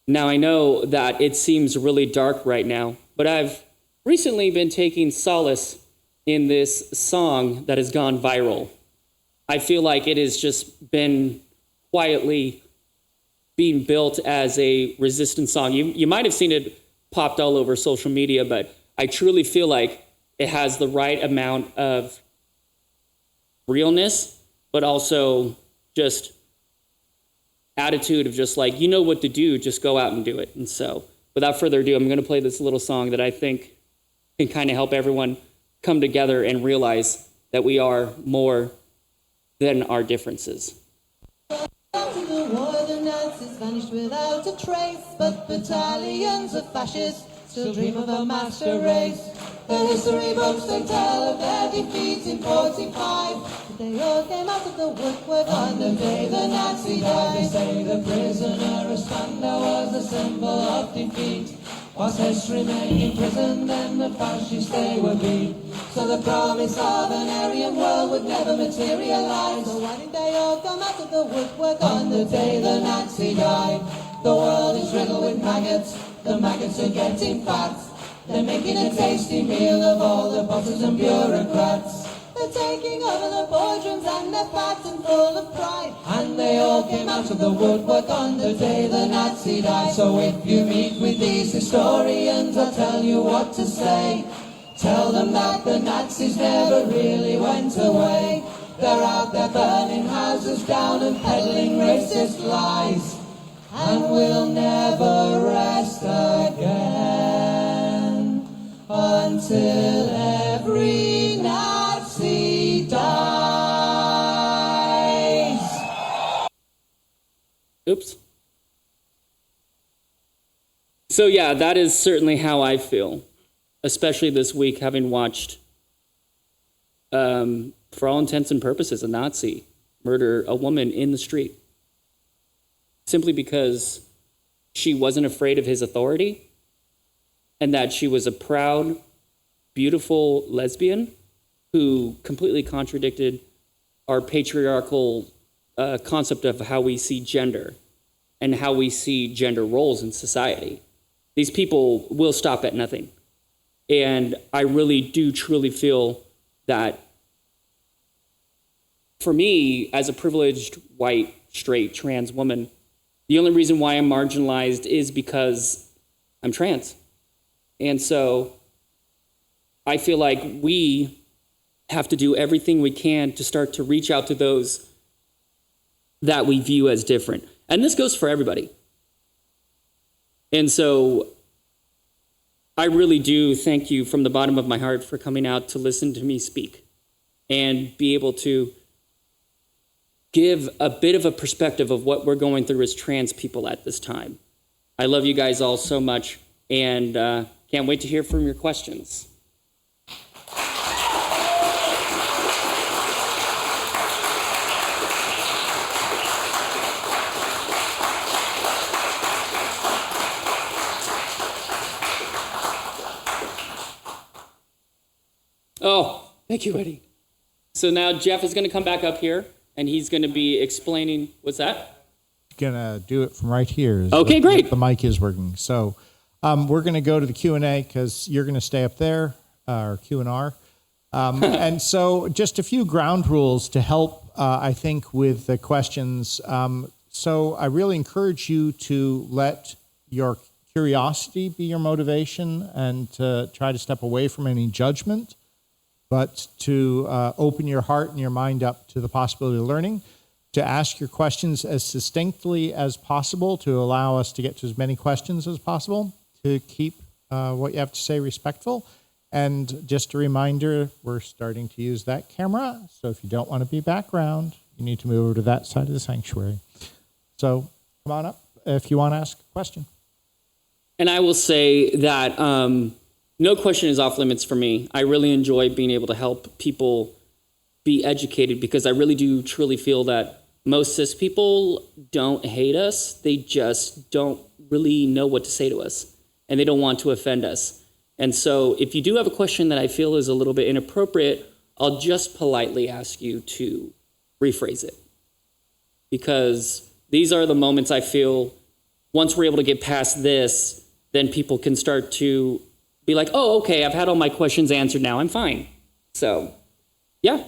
Now, I know that it seems really dark right now, but I've recently been taking solace in this song that has gone viral. I feel like it has just been quietly being built as a resistance song. You might have seen it popped all over social media, but I truly feel like it has the right amount of realness, but also just attitude of just like, you know what to do, just go out and do it. And so without further ado, I'm going to play this little song that I think can kind of help everyone come together and realize that we are more than our differences. After the war, the Nazis vanished without a trace, but battalions of fascists still dream of a master race. The history books they tell of their defeat in 45, but they all came out of the woodwork on the day the Nazi died. They say the prisoner of Spandau was a symbol of defeat. Whilst Hess remained in prison, then the fascists they were beat. So the promise of an Aryan world would never materialize. So why did they all come out of the woodwork on the day the Nazi died? The world is riddled with maggots, the maggots are getting fat. They're making a tasty meal of all the bosses and bureaucrats. They're taking over the boardrooms and they're fat and full of pride. And they all came out of the woodwork on the day the Nazi died. So if you meet with these historians, I'll tell you what to say. Tell them that the Nazis never really went away. They're out there burning houses down and peddling racist lies. And we'll never rest again until every Nazi dies. Oops. So yeah, that is certainly how I feel, especially this week, having watched, for all intents and purposes, a Nazi murder a woman in the street, simply because she wasn't afraid of his authority and that she was a proud, beautiful lesbian who completely contradicted our patriarchal concept of how we see gender and how we see gender roles in society. These people will stop at nothing. And I really do truly feel that for me, as a privileged, white, straight, trans woman, the only reason why I'm marginalized is because I'm trans. And so I feel like we have to do everything we can to start to reach out to those that we view as different. And this goes for everybody. And so I really do thank you from the bottom of my heart for coming out to listen to me speak and be able to give a bit of a perspective of what we're going through as trans people at this time. I love you guys all so much, and can't wait to hear from your questions. Oh, thank you, Eddie. So now Jeff is going to come back up here, and he's going to be explaining, what's that? Gonna do it from right here. Okay, great. The mic is working. So we're going to go to the Q&A because you're going to stay up there, or Q&R. And so just a few ground rules to help, I think, with the questions. So I really encourage you to let your curiosity be your motivation and to try to step away from any judgment, but to open your heart and your mind up to the possibility of learning, to ask your questions as succinctly as possible to allow us to get to as many questions as possible, to keep what you have to say respectful. And just a reminder, we're starting to use that camera, so if you don't want to be background, you need to move over to that side of the sanctuary. So come on up if you want to ask a question. And I will say that no question is off limits for me. I really enjoy being able to help people be educated because I really do truly feel that most cis people don't hate us. They just don't really know what to say to us, and they don't want to offend us. And so if you do have a question that I feel is a little bit inappropriate, I'll just politely ask you to rephrase it. Because these are the moments I feel once we're able to get past this, then people can start to be like, oh, okay, I've had all my questions answered now, I'm fine. So, yeah.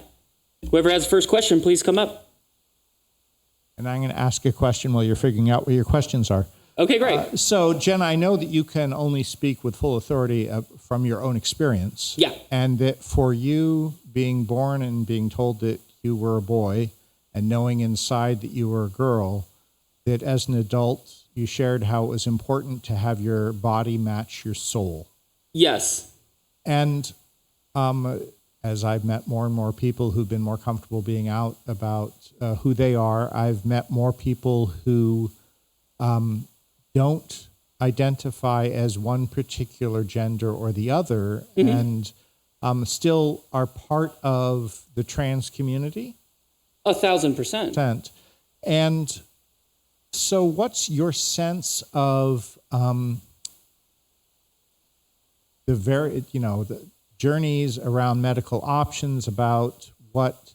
Whoever has the first question, please come up. And I'm going to ask a question while you're figuring out what your questions are. Okay, great. So, Jenna, I know that you can only speak with full authority from your own experience. Yeah. And that for you, being born and being told that you were a boy and knowing inside that you were a girl, that as an adult, you shared how it was important to have your body match your soul. Yes. And as I've met more and more people who've been more comfortable being out about who they are, I've met more people who don't identify as one particular gender or the other, and still are part of the trans community. 1,000%. And so what's your sense of the journeys around medical options, about what,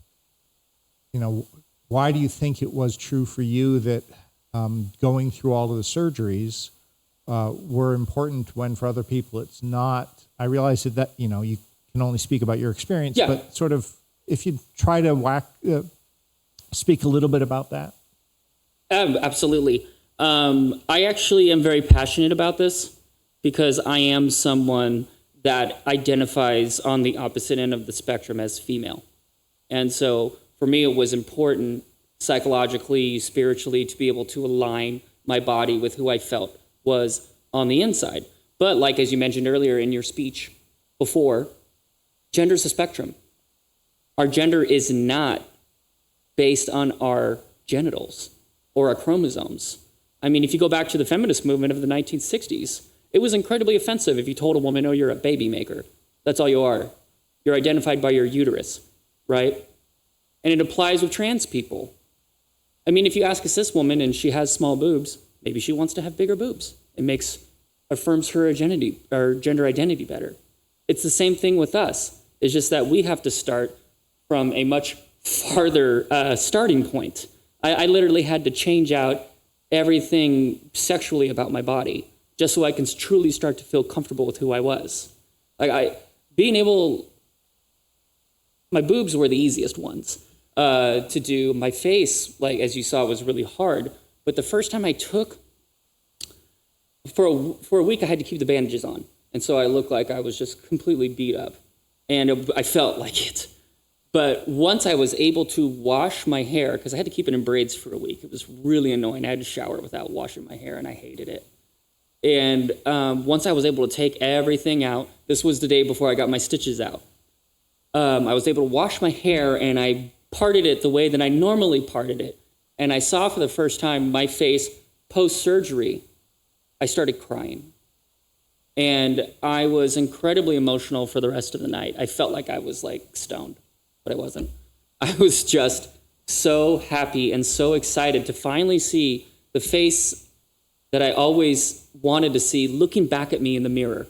why do you think it was true for you that going through all of the surgeries were important when for other people it's not? I realize that you can only speak about your experience, but sort of if you try to speak a little bit about that. Absolutely. I actually am very passionate about this because I am someone that identifies on the opposite end of the spectrum as female. And so for me, it was important psychologically, spiritually, to be able to align my body with who I felt was on the inside. But like, as you mentioned earlier in your speech before, gender is a spectrum. Our gender is not based on our genitals or our chromosomes. I mean, if you go back to the feminist movement of the 1960s, it was incredibly offensive if you told a woman, oh, you're a baby maker. That's all you are. You're identified by your uterus, right? And it applies with trans people. I mean, if you ask a cis woman and she has small boobs, maybe she wants to have bigger boobs. It affirms her gender identity better. It's the same thing with us. It's just that we have to start from a much farther starting point. I literally had to change out everything sexually about my body just so I can truly start to feel comfortable with who I was. My boobs were the easiest ones to do. My face, as you saw, was really hard. But the first time I took, for a week, I had to keep the bandages on. And so I looked like I was just completely beat up. And I felt like it. But once I was able to wash my hair, because I had to keep it in braids for a week, it was really annoying. I had to shower without washing my hair, and I hated it. And once I was able to take everything out, this was the day before I got my stitches out. I was able to wash my hair, and I parted it the way that I normally parted it. And I saw for the first time my face post-surgery. I started crying. And I was incredibly emotional for the rest of the night. I felt like I was stoned, but I wasn't. I was just so happy and so excited to finally see the face that I always wanted to see looking back at me in the mirror.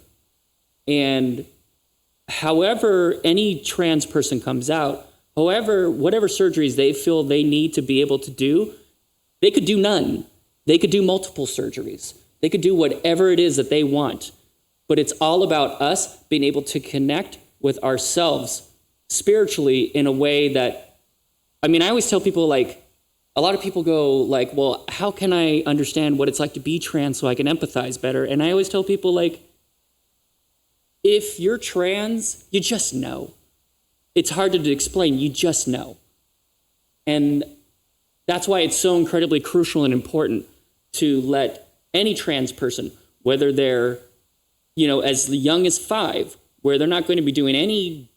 And however any trans person comes out, whatever surgeries they feel they need to be able to do, they could do none. They could do multiple surgeries. They could do whatever it is that they want. But it's all about us being able to connect with ourselves spiritually in a way that, I always tell people, a lot of people go well, how can I understand what it's like to be trans so I can empathize better? And I always tell people, if you're trans, you just know. It's hard to explain, you just know. And that's why it's so incredibly crucial and important to let any trans person, whether they're, as young as 5, where they're not going to be doing any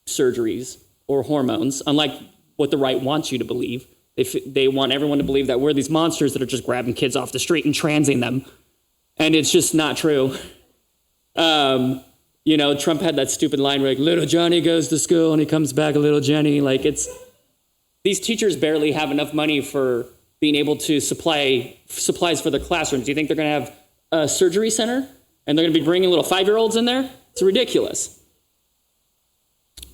surgeries or hormones, unlike what the right wants you to believe. They want everyone to believe that we're these monsters that are just grabbing kids off the street and transing them. And it's just not true. Trump had that stupid line where little Johnny goes to school and he comes back a little Jenny. These teachers barely have enough money for being able to supply supplies for their classrooms. Do you think they're going to have a surgery center and they're going to be bringing little 5-year-olds in there? It's ridiculous.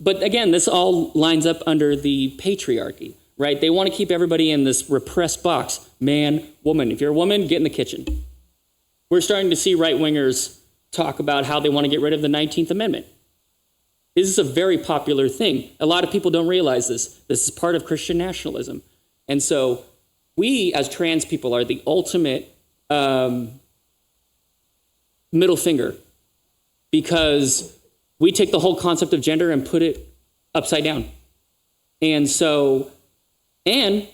But again, this all lines up under the patriarchy, right? They want to keep everybody in this repressed box. Man, woman. If you're a woman, get in the kitchen. We're starting to see right-wingers talk about how they want to get rid of the 19th Amendment. This is a very popular thing. A lot of people don't realize this. This is part of Christian nationalism. And so we, as trans people, are the ultimate middle finger, because we take the whole concept of gender and put it upside down. And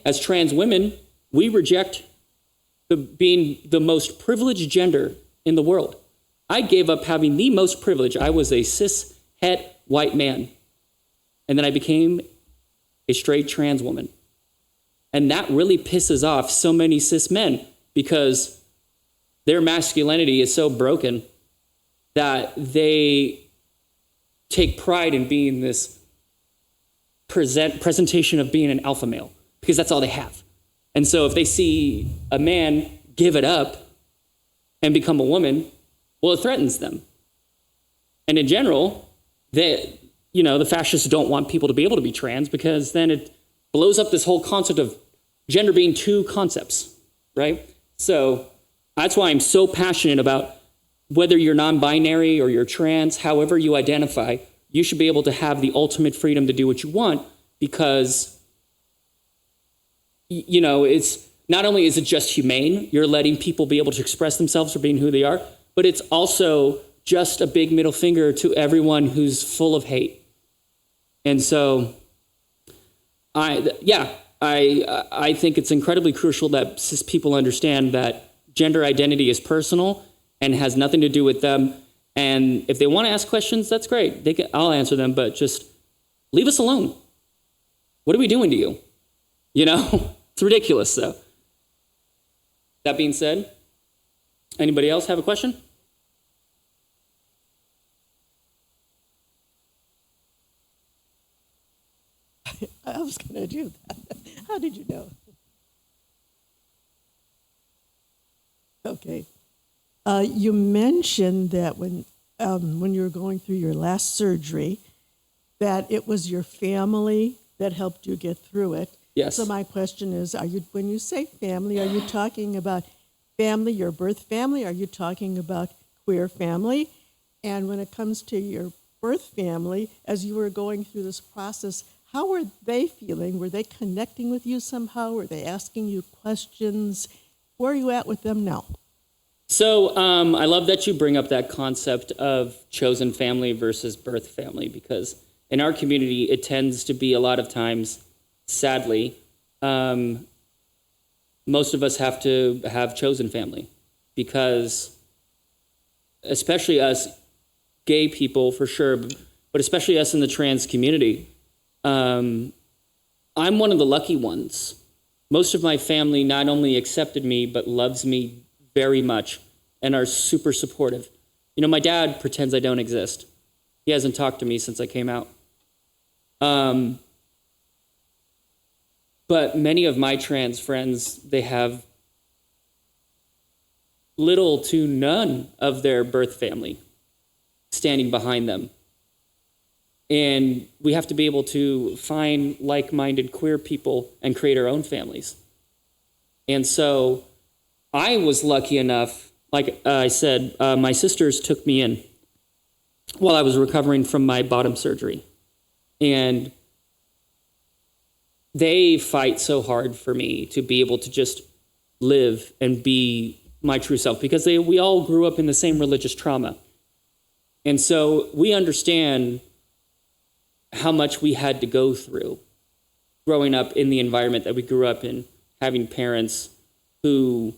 as trans women, we reject being the most privileged gender in the world. I gave up having the most privilege. I was a cis het white man. And then I became a straight trans woman. And that really pisses off so many cis men, because their masculinity is so broken that they take pride in being this presentation of being an alpha male, because that's all they have. And so if they see a man give it up and become a woman, well, it threatens them. And in general, the fascists don't want people to be able to be trans, because then it blows up this whole concept of gender being two concepts, right? So that's why I'm so passionate about whether you're non-binary or you're trans, however you identify, you should be able to have the ultimate freedom to do what you want, because, it's not only is it just humane, you're letting people be able to express themselves for being who they are, but it's also just a big middle finger to everyone who's full of hate. And so, I think it's incredibly crucial that cis people understand that gender identity is personal and has nothing to do with them. And if they want to ask questions, that's great. I'll answer them, but just leave us alone. What are we doing to you? It's ridiculous, though. That being said, anybody else have a question? I was going to do that. How did you know? Okay. You mentioned that when you were going through your last surgery, that it was your family that helped you get through it. Yes. So my question is, when you say family, are you talking about family, your birth family? Are you talking about queer family? And when it comes to your birth family, as you were going through this process, how were they feeling? Were they connecting with you somehow? Were they asking you questions? Where are you at with them now? So I love that you bring up that concept of chosen family versus birth family, because in our community, it tends to be a lot of times, sadly, most of us have to have chosen family, because especially us gay people, for sure, but especially us in the trans community, I'm one of the lucky ones. Most of my family not only accepted me, but loves me very much and are super supportive. My dad pretends I don't exist. He hasn't talked to me since I came out. But many of my trans friends, they have little to none of their birth family standing behind them. And we have to be able to find like-minded queer people and create our own families. And so I was lucky enough, like I said, my sisters took me in while I was recovering from my bottom surgery. And they fight so hard for me to be able to just live and be my true self, because we all grew up in the same religious trauma. And so we understand how much we had to go through growing up in the environment that we grew up in, having parents who,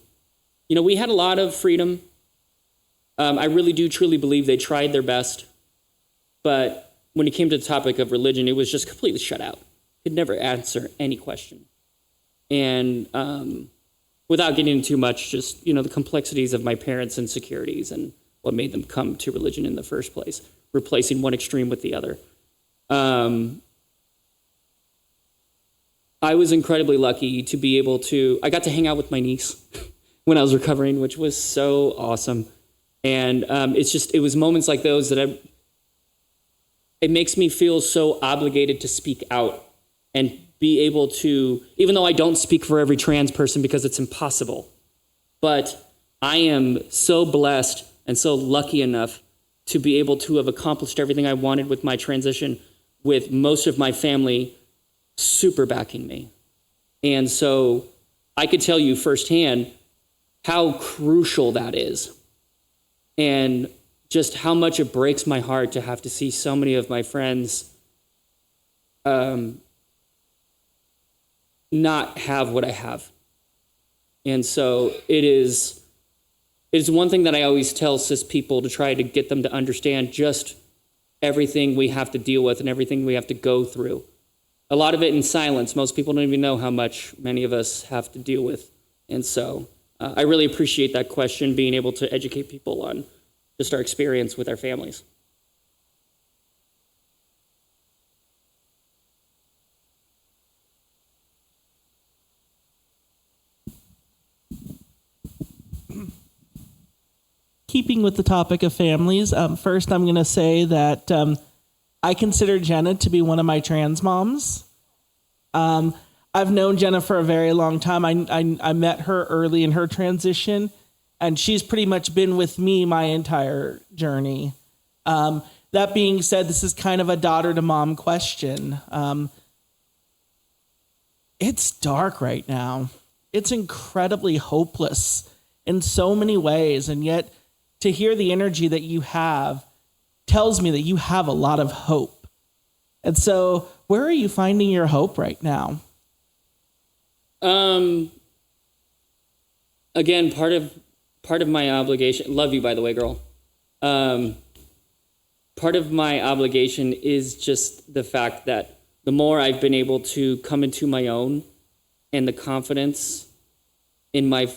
we had a lot of freedom. I really do truly believe they tried their best. But when it came to the topic of religion, it was just completely shut out. Could never answer any question. And without getting into too much, just, the complexities of my parents' insecurities and what made them come to religion in the first place, replacing one extreme with the other. I was incredibly lucky to be able to, I got to hang out with my niece when I was recovering, which was so awesome. And it was moments like those that it makes me feel so obligated to speak out and be able to, even though I don't speak for every trans person because it's impossible, but I am so blessed and so lucky enough to be able to have accomplished everything I wanted with my transition, with most of my family super backing me. And so I could tell you firsthand how crucial that is, and just how much it breaks my heart to have to see so many of my friends not have what I have. And so it's one thing that I always tell cis people, to try to get them to understand just everything we have to deal with and everything we have to go through. A lot of it in silence. Most people don't even know how much many of us have to deal with. And so I really appreciate that question, being able to educate people on just our experience with our families. Keeping with the topic of families, first I'm going to say that I consider Jenna to be one of my trans moms. I've known Jenna for a very long time. I met her early in her transition, and she's pretty much been with me my entire journey. That being said, this is kind of a daughter to mom question. It's dark right now. It's incredibly hopeless in so many ways, and yet to hear the energy that you have tells me that you have a lot of hope. And so, where are you finding your hope right now? Again, part of my obligation, love you, by the way, girl. Part of my obligation is just the fact that the more I've been able to come into my own, and the confidence in my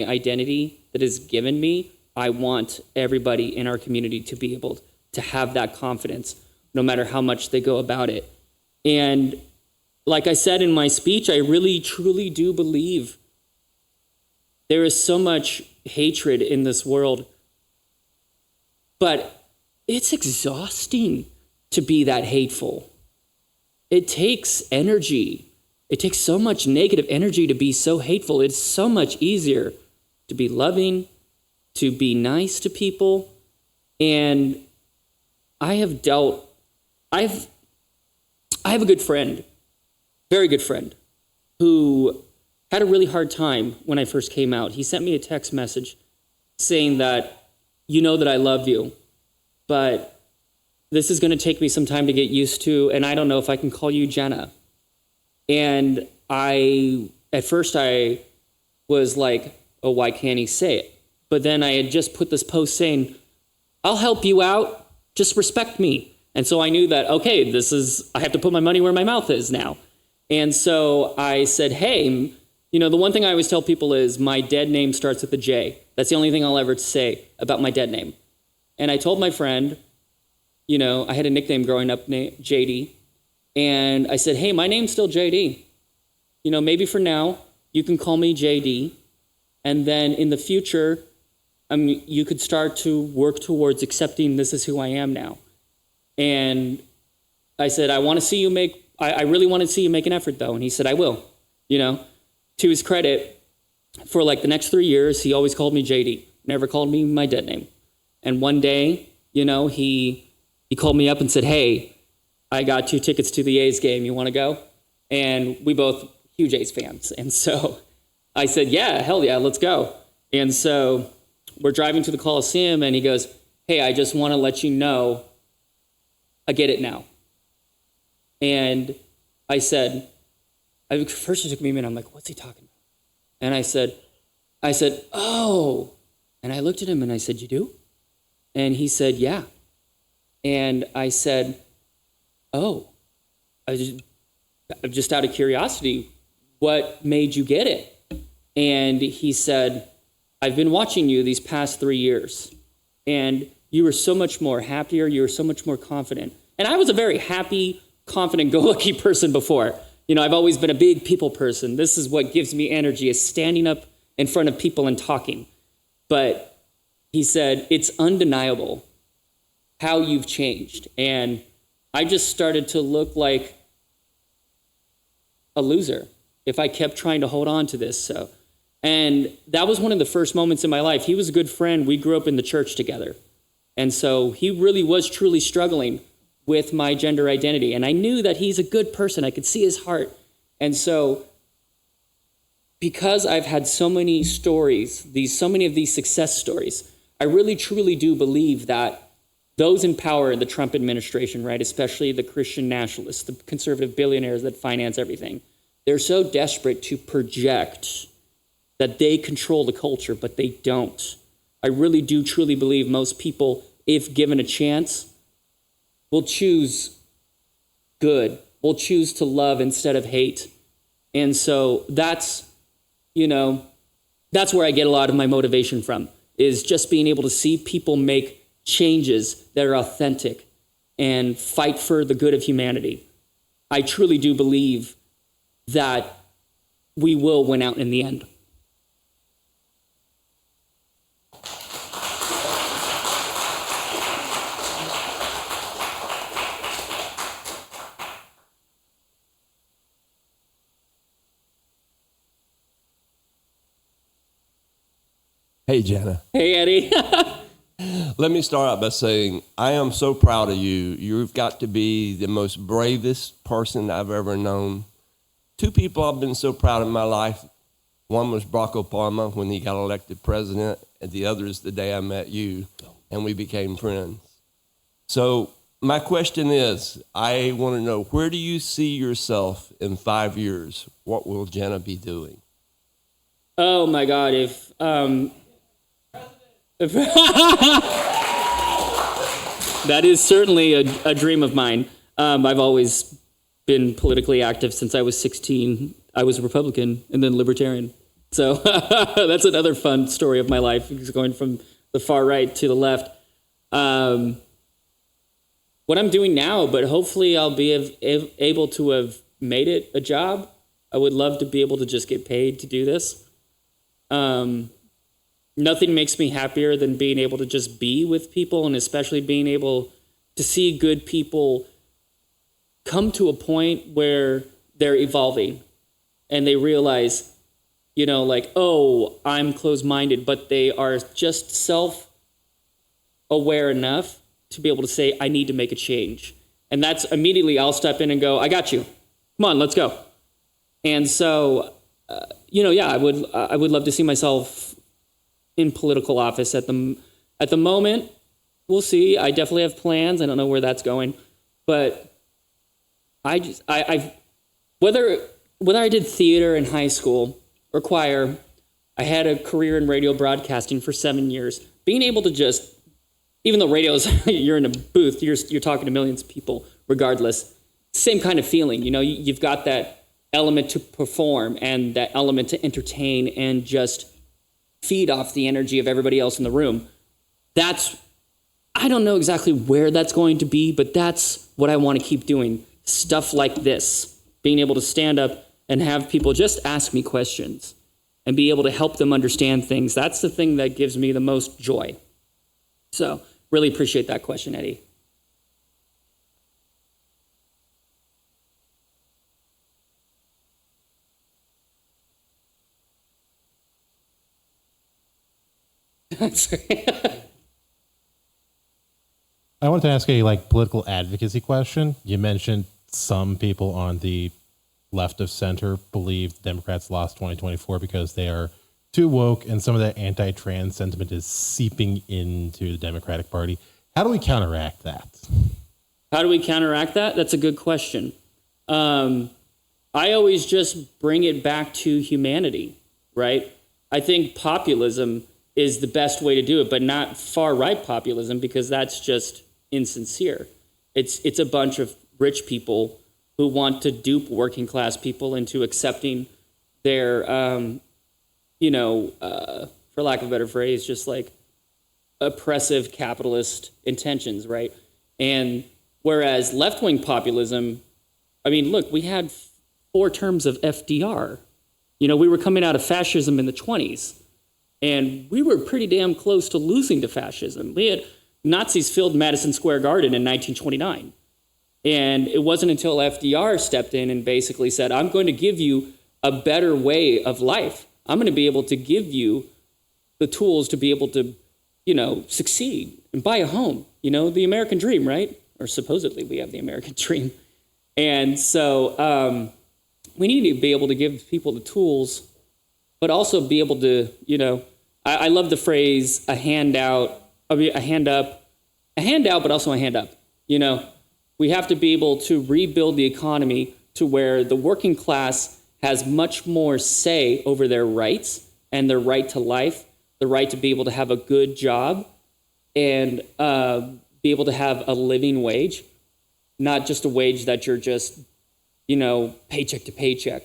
identity that is given me, I want everybody in our community to be able to have that confidence, no matter how much they go about it. And like I said in my speech, I really, truly do believe there is so much hatred in this world, but it's exhausting to be that hateful. It takes energy. It takes so much negative energy to be so hateful. It's so much easier to be loving, to be nice to people. And I have a good friend, very good friend, who had a really hard time when I first came out. He sent me a text message saying that, you know that I love you, but this is going to take me some time to get used to, and I don't know if I can call you Jenna. And at first I was like, oh, why can't he say it? But then I had just put this post saying, I'll help you out, just respect me. And so I knew that, okay, I have to put my money where my mouth is now. And so I said, hey, the one thing I always tell people is my dead name starts with a J. That's the only thing I'll ever say about my dead name. And I told my friend, I had a nickname growing up named JD. And I said, hey, my name's still JD. Maybe for now, you can call me JD. And then in the future, you could start to work towards accepting this is who I am now. And I said, I really want to see you make an effort, though. And he said, I will. To his credit, for like the next 3 years, he always called me JD, never called me my dead name. And one day, he called me up and said, hey, I got 2 tickets to the A's game. You want to go? And we both huge A's fans. And so I said, yeah, hell yeah, let's go. And so we're driving to the Coliseum, and he goes, hey, I just want to let you know, I get it now. And I said, first it took me a minute. I'm like, what's he talking about? And I said, oh. And I looked at him and I said, you do? And he said, yeah. And I said, oh, just out of curiosity, what made you get it? And he said, I've been watching you these past 3 years, and you were so much more happier. You were so much more confident. And I was a very happy, confident, go-lucky person before. I've always been a big people person. This is what gives me energy, is standing up in front of people and talking. But he said, it's undeniable how you've changed. And I just started to look like a loser if I kept trying to hold on to this. So And that was one of the first moments in my life. He was a good friend. We grew up in the church together. And so he really was truly struggling with my gender identity. And I knew that he's a good person. I could see his heart. And so because I've had so many stories, so many of these success stories, I really truly do believe that those in power in the Trump administration, right, especially the Christian nationalists, the conservative billionaires that finance everything, they're so desperate to project that they control the culture, but they don't. I really do truly believe most people, if given a chance, will choose good, will choose to love instead of hate. And so that's where I get a lot of my motivation from, is just being able to see people make changes that are authentic and fight for the good of humanity. I truly do believe that we will win out in the end. Hey, Jenna. Hey, Eddie. Let me start out by saying I am so proud of you. You've got to be the most bravest person I've ever known. Two people I've been so proud of in my life. One was Barack Obama when he got elected president, and the other is the day I met you, and we became friends. So my question is, I want to know, where do you see yourself in 5 years? What will Jenna be doing? Oh, my God. That is certainly a dream of mine. I've always been politically active since I was 16. I was a Republican and then libertarian. So that's another fun story of my life, going from the far right to the left. What I'm doing now, but hopefully I'll be able to have made it a job. I would love to be able to just get paid to do this. Nothing makes me happier than being able to just be with people, and especially being able to see good people come to a point where they're evolving and they realize, oh, I'm closed-minded, but they are just self-aware enough to be able to say, I need to make a change. And that's immediately I'll step in and go, I got you. Come on, let's go. And so, I would love to see myself in political office at the moment. We'll see. I definitely have plans. I don't know where that's going, but whether I did theater in high school or choir, I had a career in radio broadcasting for 7 years. Being able to just, even though radio's, you're in a booth, you're talking to millions of people regardless, same kind of feeling. You've got that element to perform and that element to entertain and just feed off the energy of everybody else in the room. I don't know exactly where that's going to be, but that's what I want to keep doing. Stuff like this, being able to stand up and have people just ask me questions and be able to help them understand things. That's the thing that gives me the most joy. So really appreciate that question, Eddie. I wanted to ask a political advocacy question. You mentioned some people on the left of center believe Democrats lost 2024 because they are too woke, and some of that anti-trans sentiment is seeping into the Democratic Party. How do we counteract that? That's a good question. I always just bring it back to humanity, right? I think populism is the best way to do it, but not far-right populism, because that's just insincere. It's a bunch of rich people who want to dupe working-class people into accepting their, for lack of a better phrase, just oppressive capitalist intentions, right? And whereas left-wing populism, look, we had 4 terms of FDR. We were coming out of fascism in the 1920s. And we were pretty damn close to losing to fascism. We had Nazis filled Madison Square Garden in 1929. And it wasn't until FDR stepped in and basically said, I'm going to give you a better way of life. I'm going to be able to give you the tools to be able to, succeed and buy a home. The American dream, right? Or supposedly we have the American dream. And so we need to be able to give people the tools, but also be able to, I love the phrase, a hand out, a hand up, but also a hand up. We have to be able to rebuild the economy to where the working class has much more say over their rights and their right to life, the right to be able to have a good job and be able to have a living wage, not just a wage that you're just, paycheck to paycheck,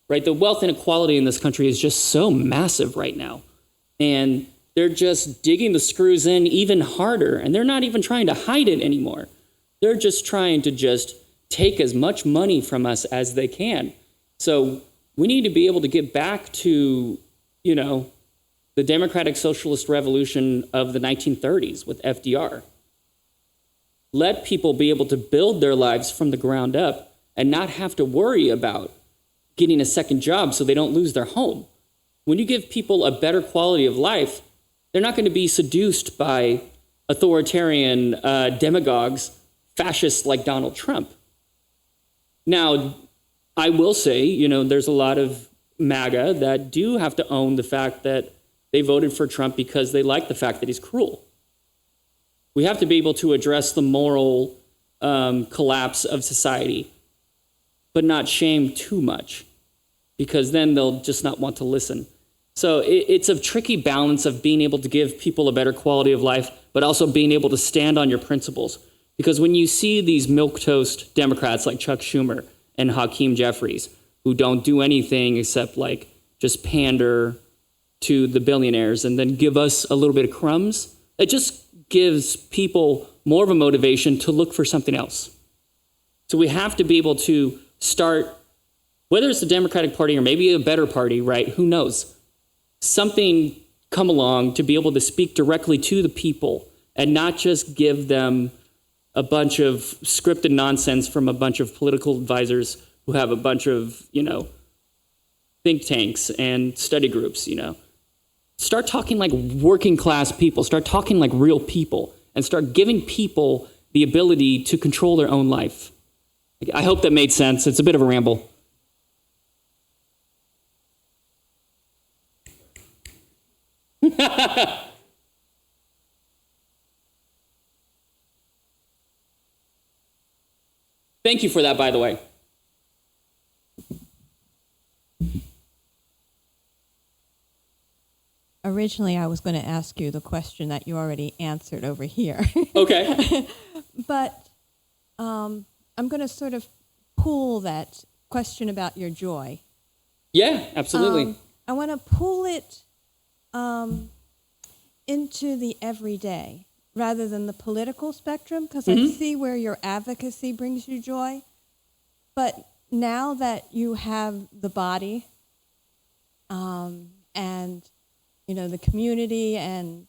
right? The wealth inequality in this country is just so massive right now. And they're just digging the screws in even harder, and they're not even trying to hide it anymore. They're just trying to just take as much money from us as they can. So we need to be able to get back to, the democratic socialist revolution of the 1930s with FDR. Let people be able to build their lives from the ground up and not have to worry about getting a second job so they don't lose their home. When you give people a better quality of life, they're not going to be seduced by authoritarian demagogues, fascists like Donald Trump. Now, I will say, there's a lot of MAGA that do have to own the fact that they voted for Trump because they like the fact that he's cruel. We have to be able to address the moral collapse of society, but not shame too much, because then they'll just not want to listen. So it's a tricky balance of being able to give people a better quality of life, but also being able to stand on your principles. Because when you see these milquetoast Democrats like Chuck Schumer and Hakeem Jeffries, who don't do anything except just pander to the billionaires and then give us a little bit of crumbs, it just gives people more of a motivation to look for something else. So we have to be able to start, whether it's the Democratic Party or maybe a better party, right? Who knows? Something come along to be able to speak directly to the people and not just give them a bunch of scripted nonsense from a bunch of political advisors who have a bunch of, think tanks and study groups, Start talking like working class people, start talking like real people, and start giving people the ability to control their own life. I hope that made sense. It's a bit of a ramble. Thank you for that, by the way. Originally, I was going to ask you the question that you already answered over here. Okay. But I'm going to sort of pull that question about your joy. Yeah, absolutely. I want to pull it into the everyday rather than the political spectrum, because I see where your advocacy brings you joy. But now that you have the body and the community and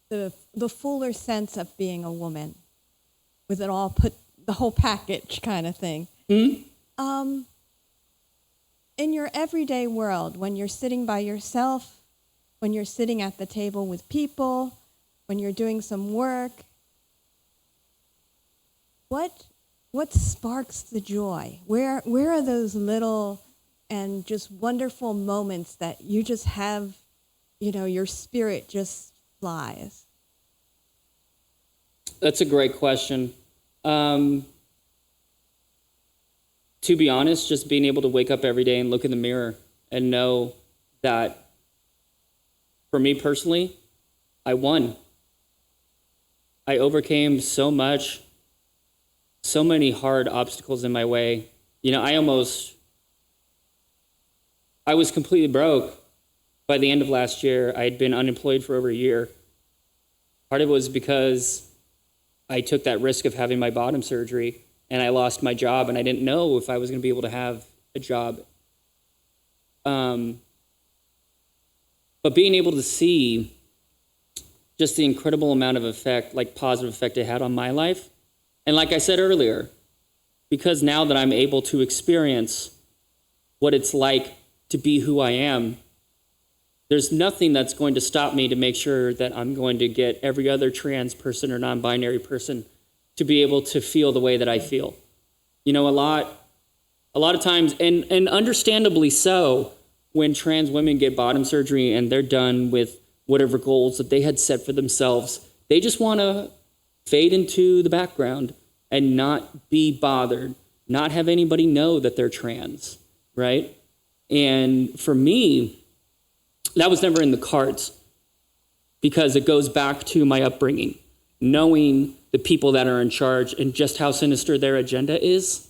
the fuller sense of being a woman, with it all put, the whole package kind of thing. In your everyday world, when you're sitting by yourself, when you're sitting at the table with people, when you're doing some work, what sparks the joy? Where are those little and just wonderful moments that you just have, your spirit just flies? That's a great question. To be honest, just being able to wake up every day and look in the mirror and know that, for me personally, I won. I overcame so many hard obstacles in my way. I was completely broke by the end of last year. I had been unemployed for over a year. Part of it was because I took that risk of having my bottom surgery, and I lost my job, and I didn't know if I was going to be able to have a job. But being able to see just the incredible amount of effect, positive effect it had on my life. And like I said earlier, because now that I'm able to experience what it's like to be who I am, there's nothing that's going to stop me to make sure that I'm going to get every other trans person or non-binary person to be able to feel the way that I feel. You know, a lot of times, and understandably so, when trans women get bottom surgery and they're done with whatever goals that they had set for themselves, they just want to fade into the background and not be bothered, not have anybody know that they're trans, right? And for me, that was never in the cards, because it goes back to my upbringing, knowing the people that are in charge and just how sinister their agenda is.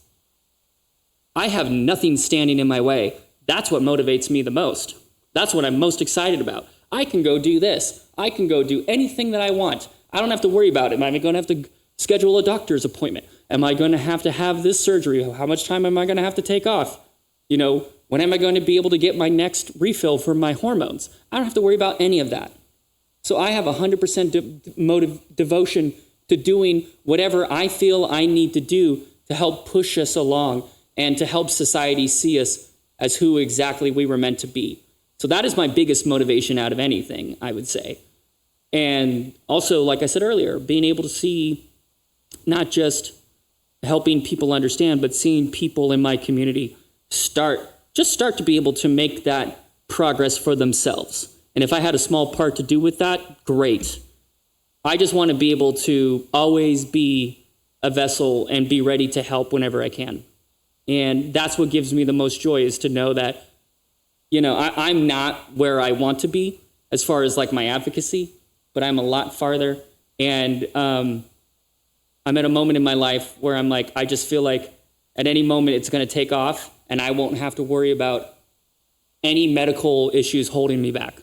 I have nothing standing in my way. That's what motivates me the most. That's what I'm most excited about. I can go do this. I can go do anything that I want. I don't have to worry about it. Am I going to have to schedule a doctor's appointment? Am I going to have this surgery? How much time am I going to have to take off? You know, when am I going to be able to get my next refill for my hormones? I don't have to worry about any of that. So I have 100% devotion to doing whatever I feel I need to do to help push us along and to help society see us as who exactly we were meant to be. So that is my biggest motivation out of anything, I would say. And also, like I said earlier, being able to see not just helping people understand, but seeing people in my community start to be able to make that progress for themselves. And if I had a small part to do with that, great. I just want to be able to always be a vessel and be ready to help whenever I can. And that's what gives me the most joy, is to know that, you know, I'm not where I want to be as far as like my advocacy, but I'm a lot farther. And I'm at a moment in my life where I'm like, I just feel like at any moment it's going to take off and I won't have to worry about any medical issues holding me back.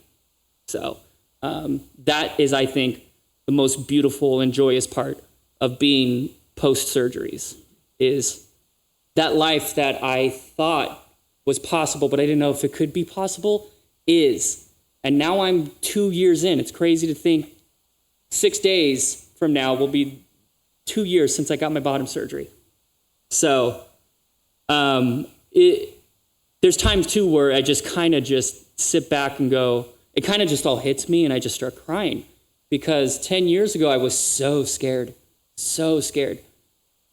So that is, I think, the most beautiful and joyous part of being post-surgeries, is that life that I thought was possible, but I didn't know if it could be possible, is. And now I'm 2 years in. It's crazy to think 6 days from now will be 2 years since I got my bottom surgery. So there's times too where I just kind of just sit back and go, it kind of just all hits me and I just start crying. Because 10 years ago, I was so scared.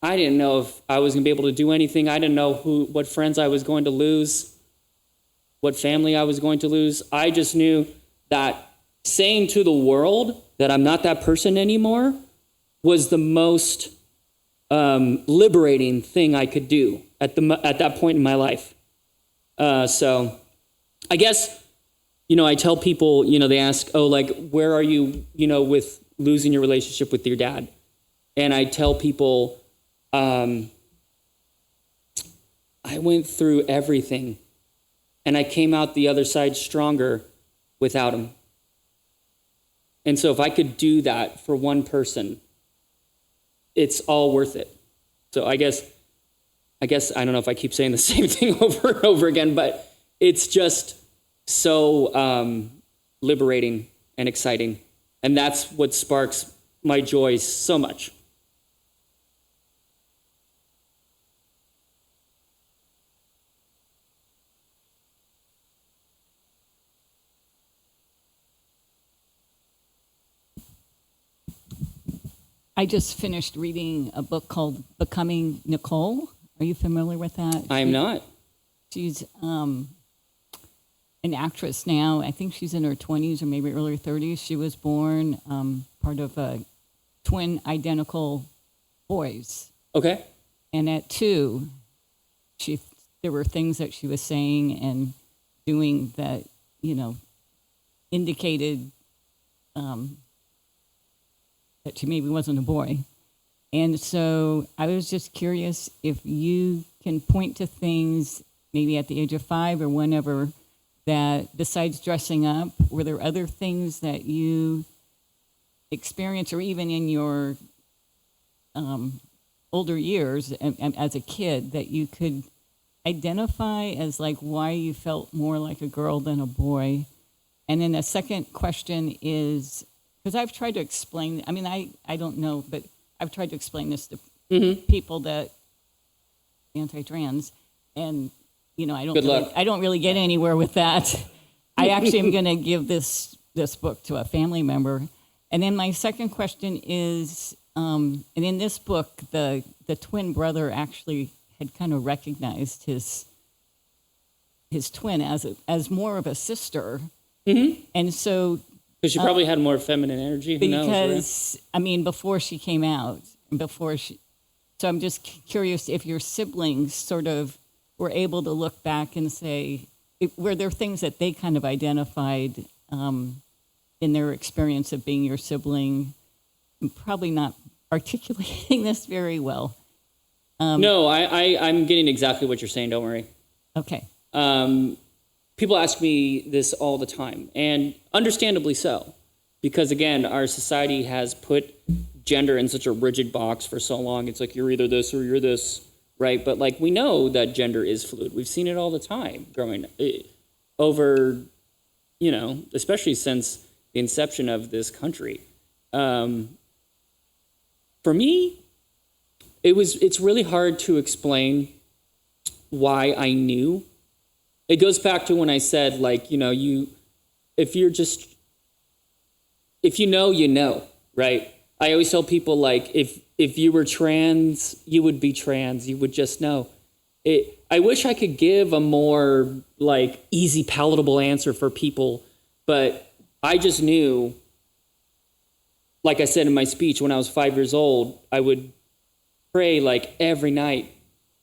I didn't know if I was going to be able to do anything. I didn't know what friends I was going to lose, what family I was going to lose. I just knew that saying to the world that I'm not that person anymore was the most liberating thing I could do at that point in my life. So I guess, you know, I tell people, you know, they ask, oh, like, where are you, you know, with losing your relationship with your dad? And I tell people, I went through everything and I came out the other side stronger without him. And so if I could do that for one person, it's all worth it. So I guess I don't know if I keep saying the same thing over and over again, but it's just so liberating and exciting. And that's what sparks my joy so much. I just finished reading a book called Becoming Nicole. Are you familiar with that? I am not. She's an actress now. I think she's in her 20s or maybe early 30s. She was born part of twin identical boys. Okay. And at 2, there were things that she was saying and doing that, you know, indicated that she maybe wasn't a boy. And so I was just curious if you can point to things maybe at the age of 5 or whenever that, besides dressing up, were there other things that you experienced, or even in your older years as a kid, that you could identify as like why you felt more like a girl than a boy? And then the second question is, because I've tried to explain, I mean, I don't know, but I've tried to explain this to people that anti-trans, and I don't Good really, luck. I don't really get anywhere with that. I actually am going to give this book to a family member. And then my second question is, and in this book, the twin brother actually had kind of recognized his twin as more of a sister. Mm-hmm. And so Because she probably had more feminine energy. Who knows, right? because before she came out, so I'm just curious if your siblings sort of were able to look back and say, were there things that they kind of identified in their experience of being your sibling? I'm probably not articulating this very well. No, I'm getting exactly what you're saying. Don't worry. Okay. People ask me this all the time, and understandably so, because again, our society has put gender in such a rigid box for so long. It's like you're either this or you're this, right? But like we know that gender is fluid. We've seen it all the time growing over, especially since the inception of this country. For me, it's really hard to explain why I knew. It goes back to when I said, like, if you know, right? I always tell people, like, if you were trans, you would be trans. You would just know. I wish I could give a more, like, easy, palatable answer for people, but I just knew, like I said in my speech, when I was 5 years old, I would pray, like, every night,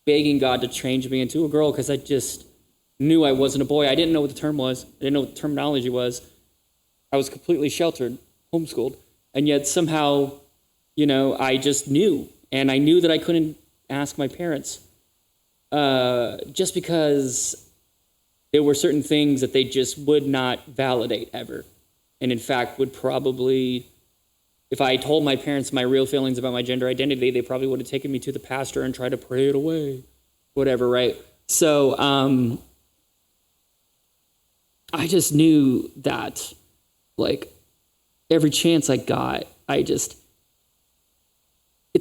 begging God to change me into a girl, because I just knew I wasn't a boy. I didn't know what the term was. I didn't know what the terminology was. I was completely sheltered, homeschooled. And yet somehow, I just knew. And I knew that I couldn't ask my parents just because there were certain things that they just would not validate ever. And in fact, would probably, if I told my parents my real feelings about my gender identity, they probably would have taken me to the pastor and tried to pray it away, whatever, right? So, I just knew that, like, every chance I got, it's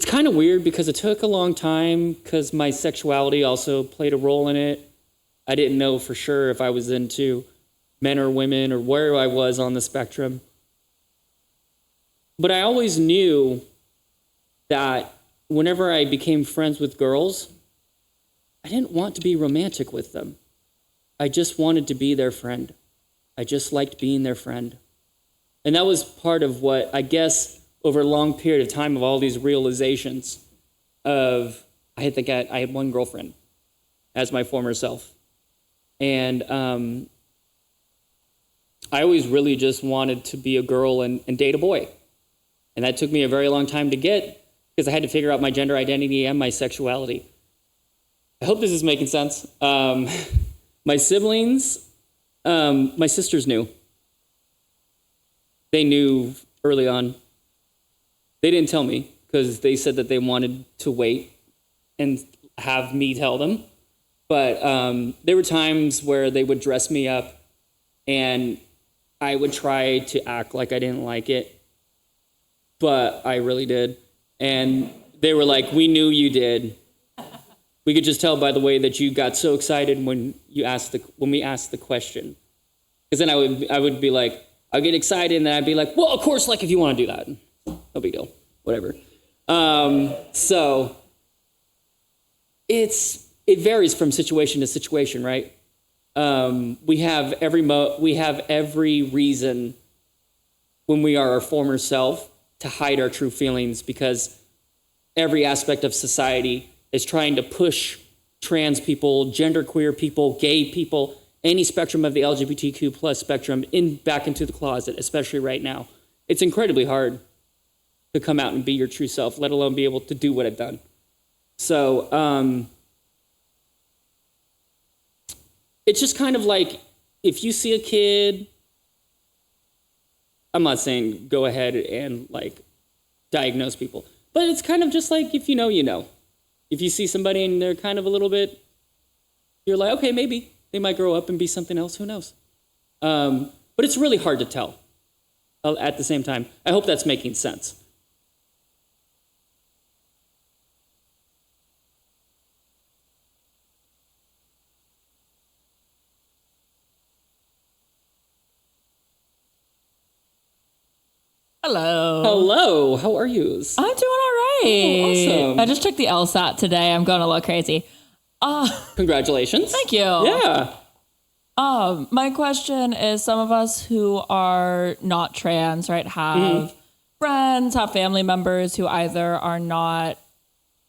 kind of weird because it took a long time because my sexuality also played a role in it. I didn't know for sure if I was into men or women or where I was on the spectrum. But I always knew that whenever I became friends with girls, I didn't want to be romantic with them. I just wanted to be their friend. I just liked being their friend. And that was part of what, I guess, over a long period of time of all these realizations of, I had one girlfriend as my former self. And I always really just wanted to be a girl and date a boy. And that took me a very long time to get because I had to figure out my gender identity and my sexuality. I hope this is making sense. My siblings, my sisters knew. They knew early on. They didn't tell me because they said that they wanted to wait and have me tell them. But there were times where they would dress me up and I would try to act like I didn't like it, but I really did. And they were like, "We knew you did. We could just tell by the way that you got so excited when we asked the question." Because then I would be like, I'd get excited and then I'd be like, "Well, of course, like if you want to do that, no big deal, whatever." So it varies from situation to situation, right? We have every reason when we are our former self to hide our true feelings because every aspect of society is trying to push trans people, genderqueer people, gay people, any spectrum of the LGBTQ plus spectrum back into the closet, especially right now. It's incredibly hard to come out and be your true self, let alone be able to do what I've done. So it's just kind of like if you see a kid, I'm not saying go ahead and like diagnose people, but it's kind of just like if you know, you know. If you see somebody and they're kind of a little bit, you're like, okay, maybe they might grow up and be something else, who knows? But it's really hard to tell at the same time. I hope that's making sense. Hello. Hello. How are you? I'm doing all right. Oh, awesome. I just took the LSAT today. I'm going a little crazy. Congratulations. Thank you. Yeah. My question is, some of us who are not trans, right, have friends, have family members who either are not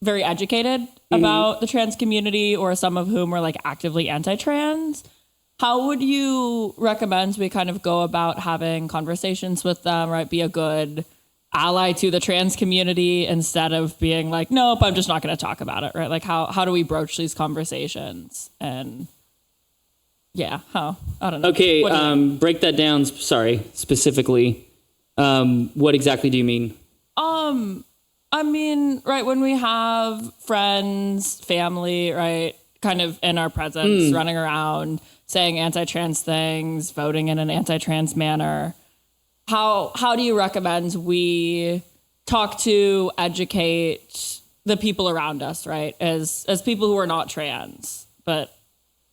very educated about the trans community, or some of whom are like actively anti-trans. How would you recommend we kind of go about having conversations with them, right? Be a good ally to the trans community instead of being like, nope, I'm just not going to talk about it, right? Like how do we broach these conversations? And yeah, how? I don't know. Okay, What do you break that down, specifically. What exactly do you mean? I mean, right, when we have friends, family, right, kind of in our presence, running around, saying anti-trans things, voting in an anti-trans manner, how do you recommend we talk to, educate the people around us, right, as people who are not trans? But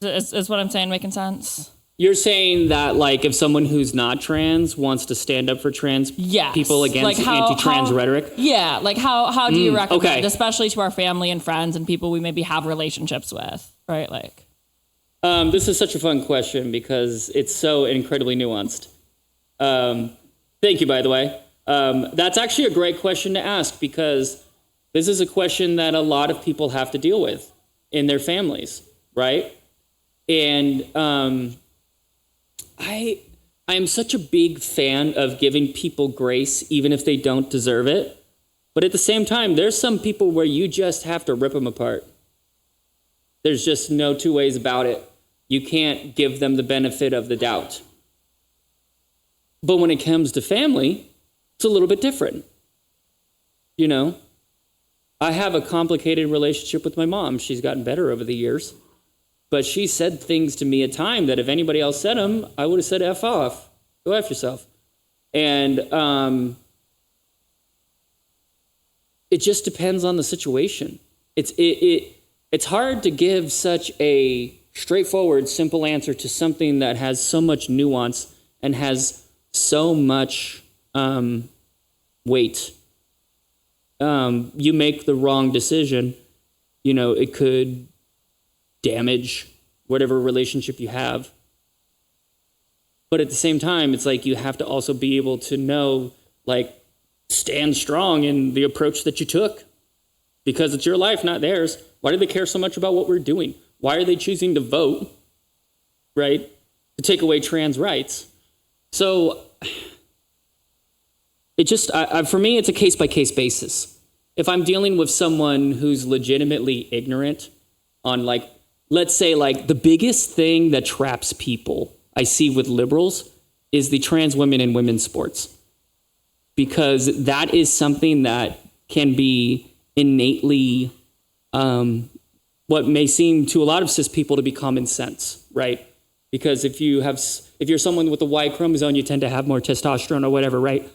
is what I'm saying making sense? You're saying that, like, if someone who's not trans wants to stand up for trans people against anti-trans rhetoric? Yeah, like how do you recommend, okay. especially to our family and friends and people we maybe have relationships with, right? Like, this is such a fun question because it's so incredibly nuanced. Thank you, by the way. That's actually a great question to ask because this is a question that a lot of people have to deal with in their families, right? And I am such a big fan of giving people grace even if they don't deserve it. But at the same time, there's some people where you just have to rip them apart. There's just no two ways about it. You can't give them the benefit of the doubt. But when it comes to family, it's a little bit different. You know, I have a complicated relationship with my mom. She's gotten better over the years. But she said things to me at time that if anybody else said them, I would have said F off. Go F yourself. And it just depends on the situation. It's hard to give such a straightforward, simple answer to something that has so much nuance and has so much weight. You make the wrong decision, you know, it could damage whatever relationship you have. But at the same time, it's like you have to also be able to know, like, stand strong in the approach that you took because it's your life, not theirs. Why do they care so much about what we're doing? Why are they choosing to vote, right, to take away trans rights? So it just, for me, it's a case-by-case basis. If I'm dealing with someone who's legitimately ignorant on, like, let's say, like, the biggest thing that traps people I see with liberals is the trans women in women's sports. Because that is something that can be innately what may seem to a lot of cis people to be common sense, right? Because if you're someone with a Y chromosome, you tend to have more testosterone or whatever, right?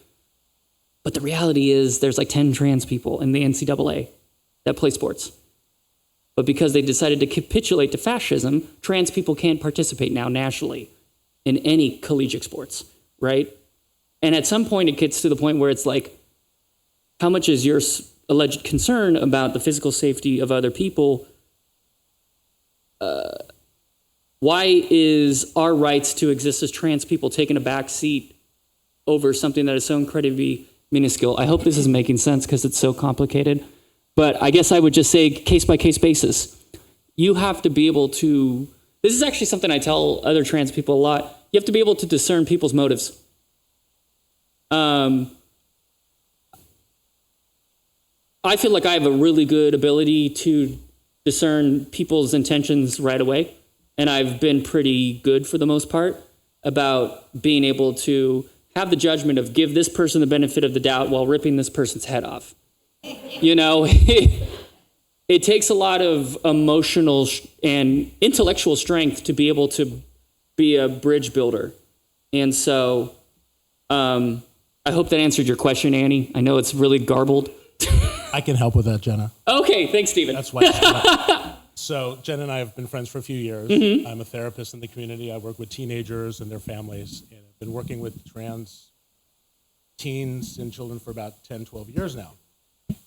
But the reality is there's like 10 trans people in the NCAA that play sports. But because they decided to capitulate to fascism, trans people can't participate now nationally in any collegiate sports, right? And at some point, it gets to the point where it's like, how much is your alleged concern about the physical safety of other people? Why is our rights to exist as trans people taking a back seat over something that is so incredibly minuscule? I hope this is making sense because it's so complicated. But I guess I would just say case-by-case basis. You have to be able to, this is actually something I tell other trans people a lot, you have to be able to discern people's motives. I feel like I have a really good ability to discern people's intentions right away. And I've been pretty good for the most part about being able to have the judgment of give this person the benefit of the doubt while ripping this person's head off. You know, it takes a lot of emotional and intellectual strength to be able to be a bridge builder. And so I hope that answered your question, Annie. I know it's really garbled. I can help with that, Jenna. Okay, thanks, Stephen. That's why. So Jen and I have been friends for a few years. Mm-hmm. I'm a therapist in the community. I work with teenagers and their families, and I've been working with trans teens and children for about 10, 12 years now.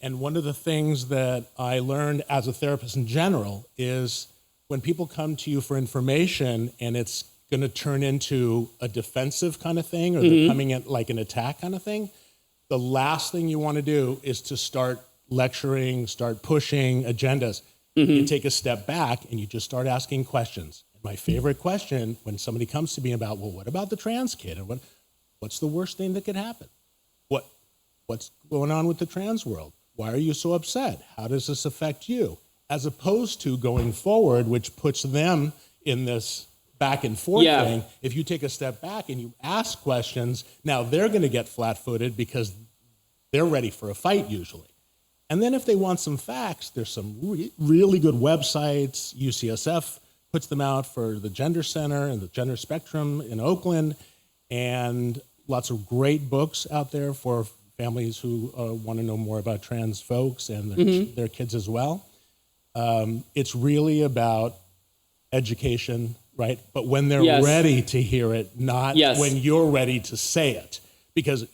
And one of the things that I learned as a therapist in general is when people come to you for information and it's going to turn into a defensive kind of thing, or they're coming at like an attack kind of thing, the last thing you want to do is to start lecturing, start pushing agendas. You take a step back and you just start asking questions. My favorite question when somebody comes to me about, well, what about the trans kid? And what's the worst thing that could happen? What's going on with the trans world? Why are you so upset? How does this affect you? As opposed to going forward, which puts them in this back and forth thing. If you take a step back and you ask questions, now they're going to get flat-footed because they're ready for a fight usually. And then if they want some facts, there's some really good websites. UCSF puts them out for the Gender Center and the Gender Spectrum in Oakland, and lots of great books out there for families who want to know more about trans folks and their kids as well. It's really about education, right? But when they're ready to hear it, not when you're ready to say it. Because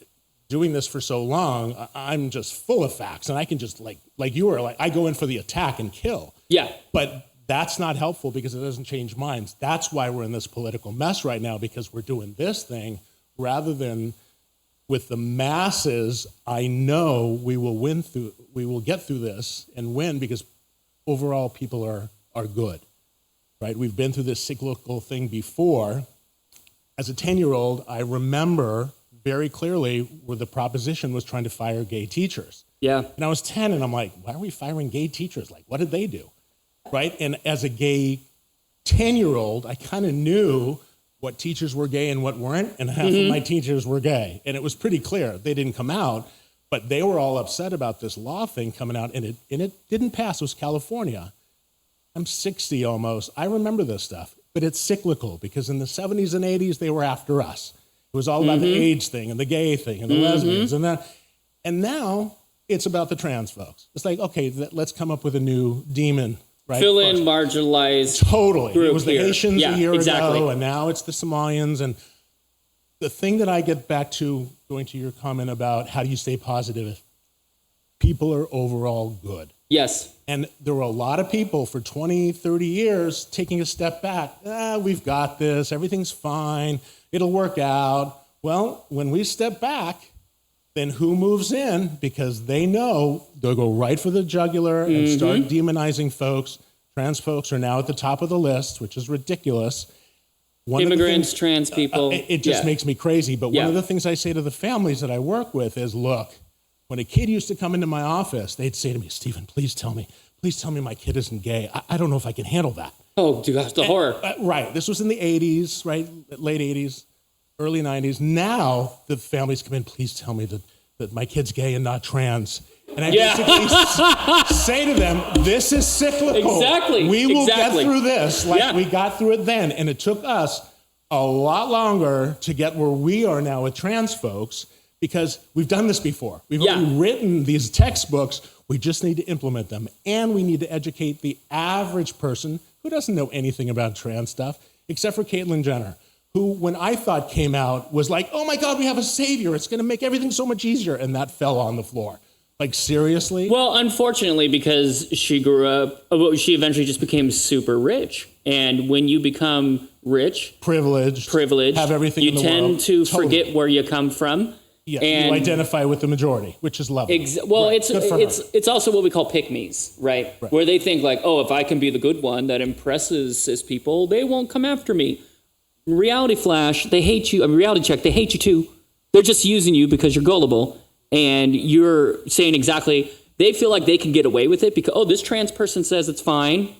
doing this for so long, I'm just full of facts, and I can just like you were, like I go in for the attack and kill. Yeah. But that's not helpful because it doesn't change minds. That's why we're in this political mess right now, because we're doing this thing rather than with the masses. I know we will get through this and win because overall people are good, right? We've been through this cyclical thing before. As a 10-year-old, I remember very clearly where the proposition was trying to fire gay teachers. Yeah. And I was 10 and I'm like, why are we firing gay teachers? Like, what did they do? Right? And as a gay 10-year-old, I kind of knew what teachers were gay and what weren't, and half of my teachers were gay. And it was pretty clear. They didn't come out, but they were all upset about this law thing coming out, and it didn't pass. It was California. I'm 60 almost. I remember this stuff, but it's cyclical because in the 70s and 80s, they were after us. It was all about the AIDS thing and the gay thing and the lesbians and that. And now it's about the trans folks. It's like, okay, let's come up with a new demon, right? Fill in marginalized Totally. group It was the here. Haitians a year exactly. ago, and now it's the Somalians. And the thing that I get back to, going to your comment about how do you stay positive, people are overall good. Yes. And there were a lot of people for 20, 30 years taking a step back. We've got this. Everything's fine. It'll work out. Well, when we step back, then who moves in? Because they know they'll go right for the jugular and start demonizing folks. Trans folks are now at the top of the list, which is ridiculous. Immigrants, trans people. It just makes me crazy. But one of the things I say to the families that I work with is, look, when a kid used to come into my office, they'd say to me, Stephen, please tell me my kid isn't gay. I don't know if I can handle that. Oh, gosh, the horror. Right. This was in the 80s, right? Late 80s, early 90s. Now the families come in, please tell me that my kid's gay and not trans. And I basically say to them, this is cyclical. Exactly. We will get through this like we got through it then. And it took us a lot longer to get where we are now with trans folks because we've done this before. We've already written these textbooks. We just need to implement them. And we need to educate the average person who doesn't know anything about trans stuff, except for Caitlyn Jenner, who, when I thought came out, was like, oh my God, we have a savior. It's going to make everything so much easier. And that fell on the floor. Like, seriously? Well, unfortunately, because she grew up, she eventually just became super rich. And when you become rich, privileged, have everything you in the tend world. to forget where you come from. Yeah, and you identify with the majority, which is lovely. Well, right. it's also what we call pick-me's, right? Where they think like, oh, if I can be the good one that impresses cis people, they won't come after me. Reality flash, they hate you. I mean, reality check, they hate you too. They're just using you because you're gullible. And you're saying exactly, they feel like they can get away with it because, oh, this trans person says it's fine.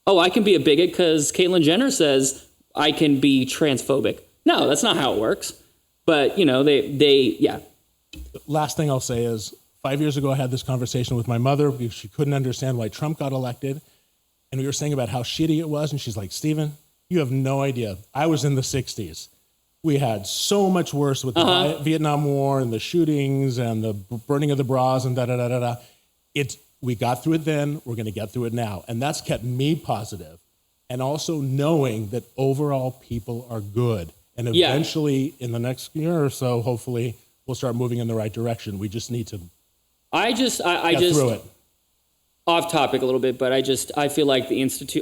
Oh, I can be a bigot because Caitlyn Jenner says I can be transphobic. No, that's not how it works. But, you know, they. Last thing I'll say is 5 years ago, I had this conversation with my mother because she couldn't understand why Trump got elected. And we were saying about how shitty it was. And she's like, Stephen, you have no idea. I was in the 60s. We had so much worse with the Vietnam War and the shootings and the burning of the bras and da-da-da-da-da. We got through it then. We're going to get through it now. And that's kept me positive. And also knowing that overall people are good. And eventually, in the next year or so, hopefully, we'll start moving in the right direction. We just need to I get just through it. off topic a little bit, but I feel like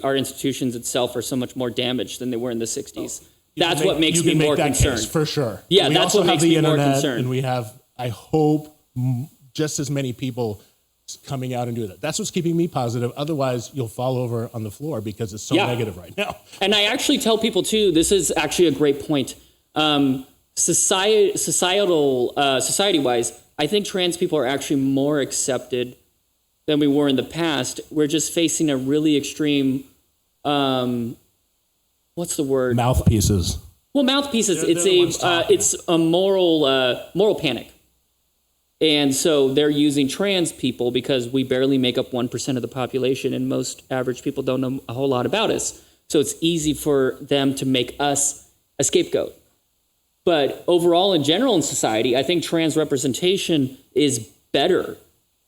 our institutions itself are so much more damaged than they were in the 60s. That's what makes me more concerned. For sure. Yeah, we that's also what have makes the me more internet, concerned. and we have, I hope, just as many people coming out and doing that. That's what's keeping me positive. Otherwise, you'll fall over on the floor because it's so negative right now. And I actually tell people too, this is actually a great point. Society-wise, I think trans people are actually more accepted than we were in the past. We're just facing a really extreme, what's the word? Mouthpieces. Well, mouthpieces. It's a moral panic. And so they're using trans people because we barely make up 1% of the population, and most average people don't know a whole lot about us. So it's easy for them to make us a scapegoat. But overall, in general, in society, I think trans representation is better.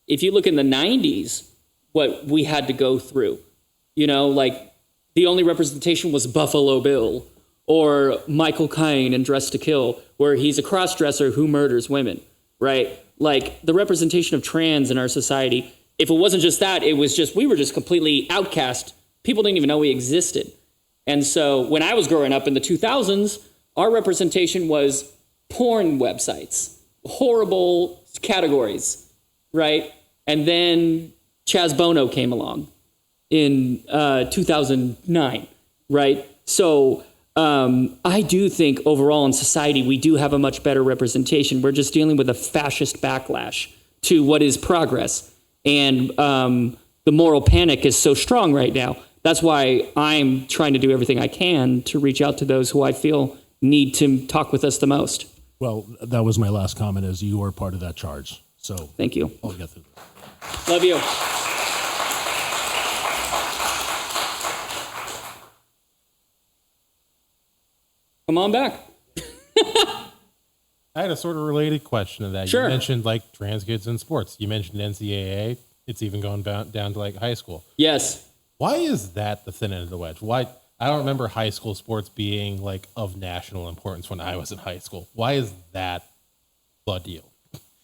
If you look in the 90s, what we had to go through, like the only representation was Buffalo Bill or Michael Caine in Dress to Kill, where he's a cross-dresser who murders women, right? Like the representation of trans in our society, if it wasn't just that, it was just, we were just completely outcast. People didn't even know we existed. And so when I was growing up in the 2000s, our representation was porn websites, horrible categories, right? And then Chaz Bono came along in 2009, right? So I do think overall in society, we do have a much better representation. We're just dealing with a fascist backlash to what is progress. And the moral panic is so strong right now. That's why I'm trying to do everything I can to reach out to those who I feel need to talk with us the most. Well, that was my last comment, is you are part of that charge. So thank you. I'll get through that. Love you. Come on back. I had a sort of related question to that. Sure. You mentioned like trans kids in sports. You mentioned NCAA. It's even gone down to like high school. Yes. Why is that the thin end of the wedge? Why? I don't remember high school sports being like of national importance when I was in high school. Why is that the deal?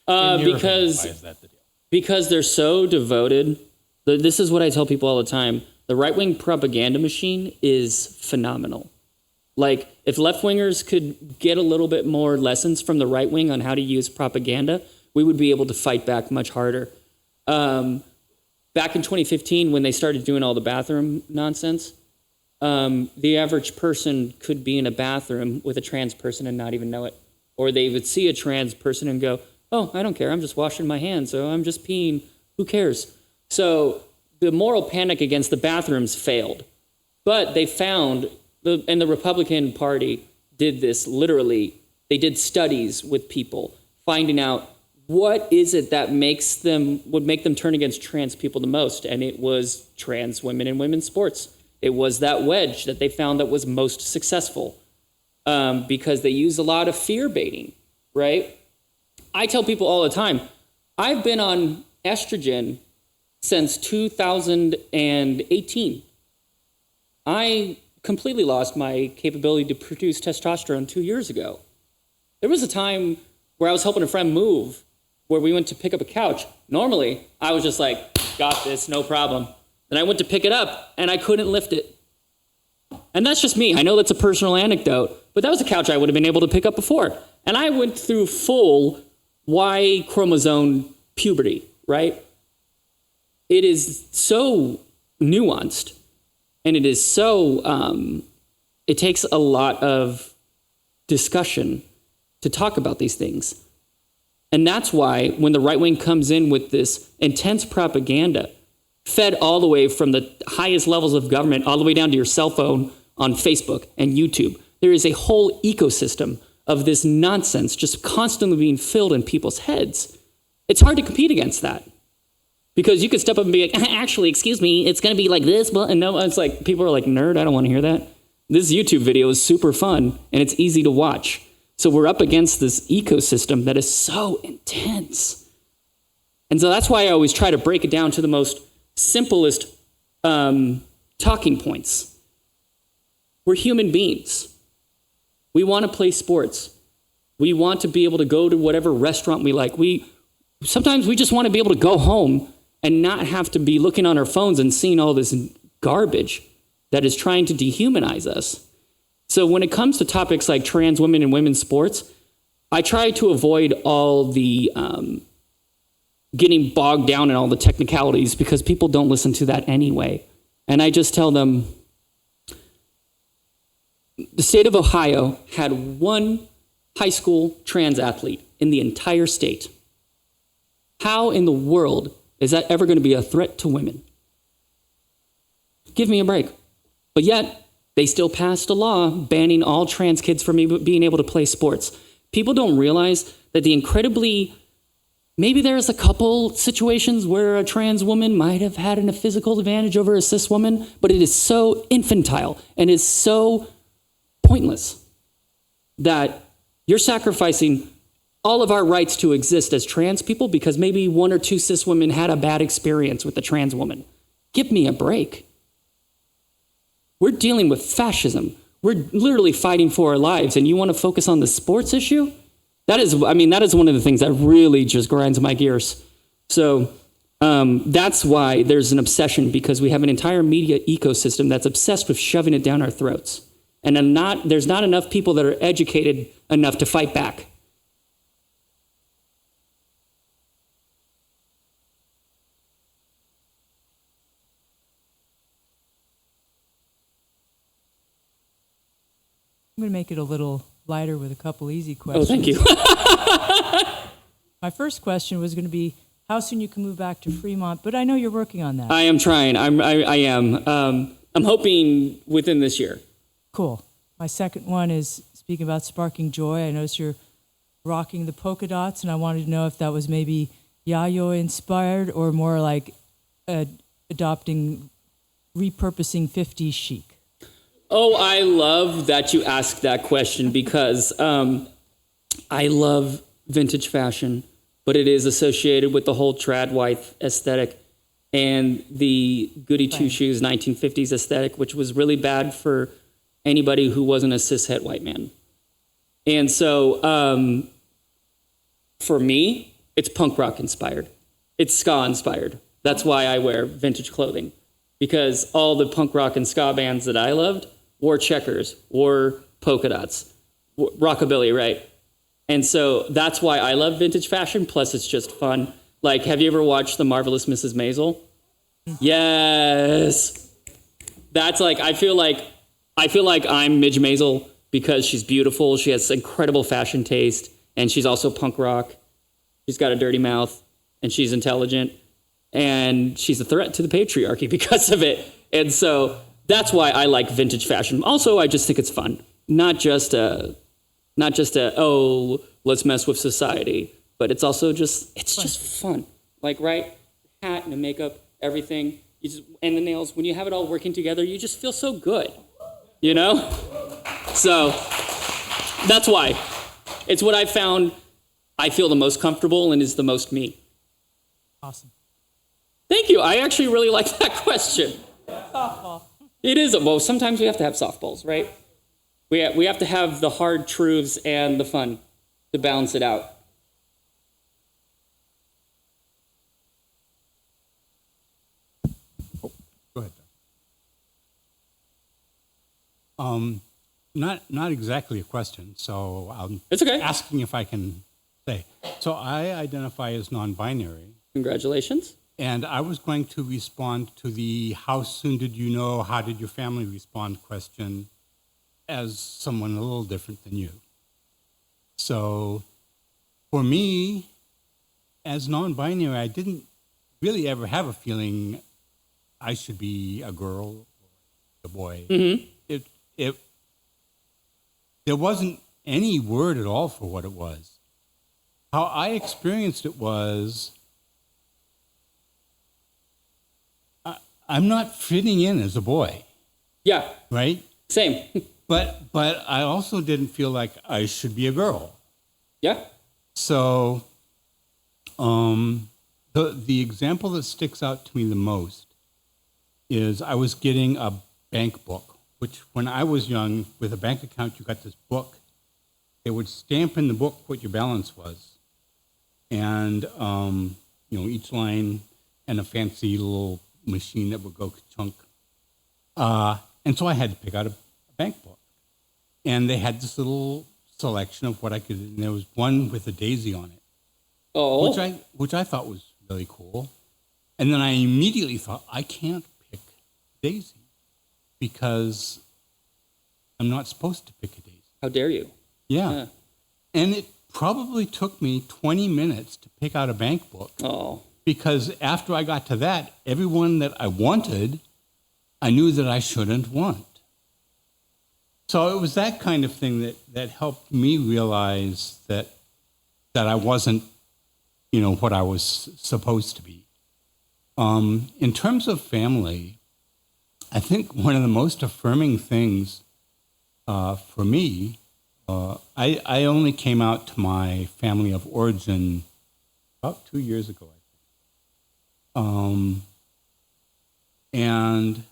Because why is that the deal? Because they're so devoted. This is what I tell people all the time. The right-wing propaganda machine is phenomenal. Like, if left-wingers could get a little bit more lessons from the right wing on how to use propaganda, we would be able to fight back much harder. Back in 2015, when they started doing all the bathroom nonsense, the average person could be in a bathroom with a trans person and not even know it. Or they would see a trans person and go, oh, I don't care. I'm just washing my hands. So I'm just peeing. Who cares? So the moral panic against the bathrooms failed. But they found, and the Republican Party did this literally. They did studies with people, finding out what is it that would make them turn against trans people the most. And it was trans women in women's sports. It was that wedge that they found that was most successful because they use a lot of fear baiting, right? I tell people all the time, I've been on estrogen since 2018. I completely lost my capability to produce testosterone 2 years ago. There was a time where I was helping a friend move, where we went to pick up a couch. Normally, I was just like, got this, no problem. Then I went to pick it up, and I couldn't lift it. And that's just me. I know that's a personal anecdote, but that was a couch I would have been able to pick up before. And I went through full Y chromosome puberty, right? It is so nuanced, and it is so, it takes a lot of discussion to talk about these things. And that's why when the right wing comes in with this intense propaganda, fed all the way from the highest levels of government all the way down to your cell phone on Facebook and YouTube, there is a whole ecosystem of this nonsense just constantly being filled in people's heads. It's hard to compete against that because you could step up and be like, actually, excuse me, it's going to be like this. And no, it's like, people are like, nerd, I don't want to hear that. This YouTube video is super fun and it's easy to watch. So we're up against this ecosystem that is so intense. And so that's why I always try to break it down to the most simplest talking points. We're human beings. We want to play sports. We want to be able to go to whatever restaurant we like. Sometimes we just want to be able to go home and not have to be looking on our phones and seeing all this garbage that is trying to dehumanize us. So when it comes to topics like trans women and women's sports, I try to avoid all the getting bogged down in all the technicalities because people don't listen to that anyway. And I just tell them, the state of Ohio had one high school trans athlete in the entire state. How in the world is that ever going to be a threat to women? Give me a break. But yet, they still passed a law banning all trans kids from being able to play sports. People don't realize that maybe there's a couple situations where a trans woman might have had a physical advantage over a cis woman, but it is so infantile and is so pointless that you're sacrificing all of our rights to exist as trans people because maybe one or two cis women had a bad experience with a trans woman. Give me a break. We're dealing with fascism. We're literally fighting for our lives, and you want to focus on the sports issue? That is one of the things that really just grinds my gears. So that's why there's an obsession, because we have an entire media ecosystem that's obsessed with shoving it down our throats. And there's not enough people that are educated enough to fight back. I'm going to make it a little lighter with a couple easy questions. Oh, thank you. My first question was going to be how soon you can move back to Fremont, but I know you're working on that. I am trying. I am. I'm hoping within this year. Cool. My second one is speaking about sparking joy. I noticed you're rocking the polka dots, and I wanted to know if that was maybe Yayoi inspired or more like repurposing 50s chic. Oh, I love that you asked that question because I love vintage fashion, but it is associated with the whole trad wife aesthetic and the goody two-shoes 1950s aesthetic, which was really bad for anybody who wasn't a cishet white man. And so for me, it's punk rock inspired. It's ska inspired. That's why I wear vintage clothing, because all the punk rock and ska bands that I loved wore checkers, wore polka dots, rockabilly, right? And so that's why I love vintage fashion, plus it's just fun. Like, have you ever watched The Marvelous Mrs. Maisel? Yes. That's like, I feel like I'm Midge Maisel because she's beautiful, she has incredible fashion taste, and she's also punk rock. She's got a dirty mouth, and she's intelligent, and she's a threat to the patriarchy because of it. And so that's why I like vintage fashion. Also, I just think it's fun. Not just oh, let's mess with society, but it's also just fun. Like, right? Hat and the makeup, everything. And the nails, when you have it all working together, you just feel so good, you know? So that's why. It's what I found I feel the most comfortable and is the most me. Awesome. Thank you. I actually really like that question. Softball. It is. Well, sometimes we have to have softballs, right? We have to have the hard truths and the fun to balance it out. Go ahead. Not exactly a question, so It's okay. asking if I can say. So I identify as non-binary. Congratulations. And I was going to respond to the how soon did you know, how did your family respond question as someone a little different than you. So for me, as non-binary, I didn't really ever have a feeling I should be a girl or a boy. Mm-hmm. There wasn't any word at all for what it was. How I experienced it was, I'm not fitting in as a boy. Yeah. Right? Same. But I also didn't feel like I should be a girl. Yeah. So the example that sticks out to me the most is I was getting a bank book, which when I was young, with a bank account, you got this book. they would stamp in the book what your balance was. And, each line and a fancy little machine that would go chunk. And so I had to pick out a bank book. And they had this little selection of what I could, and there was one with a daisy on it. Oh. Which I thought was really cool. And then I immediately thought, I can't pick daisy because I'm not supposed to pick a daisy. How dare you? Yeah. And it probably took me 20 minutes to pick out a bank book. Oh. Because after I got to that, everyone that I wanted, I knew that I shouldn't want. So it was that kind of thing that helped me realize that I wasn't, what I was supposed to be. In terms of family, I think one of the most affirming things for me, I only came out to my family of origin about 2 years ago, I think. And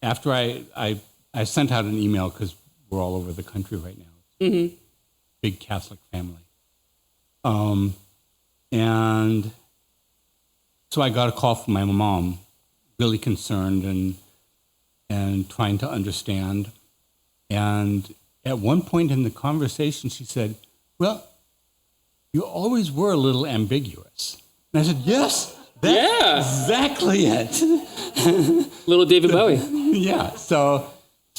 after I sent out an email because we're all over the country right now. Mm-hmm. Big Catholic family. And so I got a call from my mom, really concerned and trying to understand. And at one point in the conversation, she said, well, you always were a little ambiguous. And I said, yes, that's exactly it. Little David Bowie. Yeah, so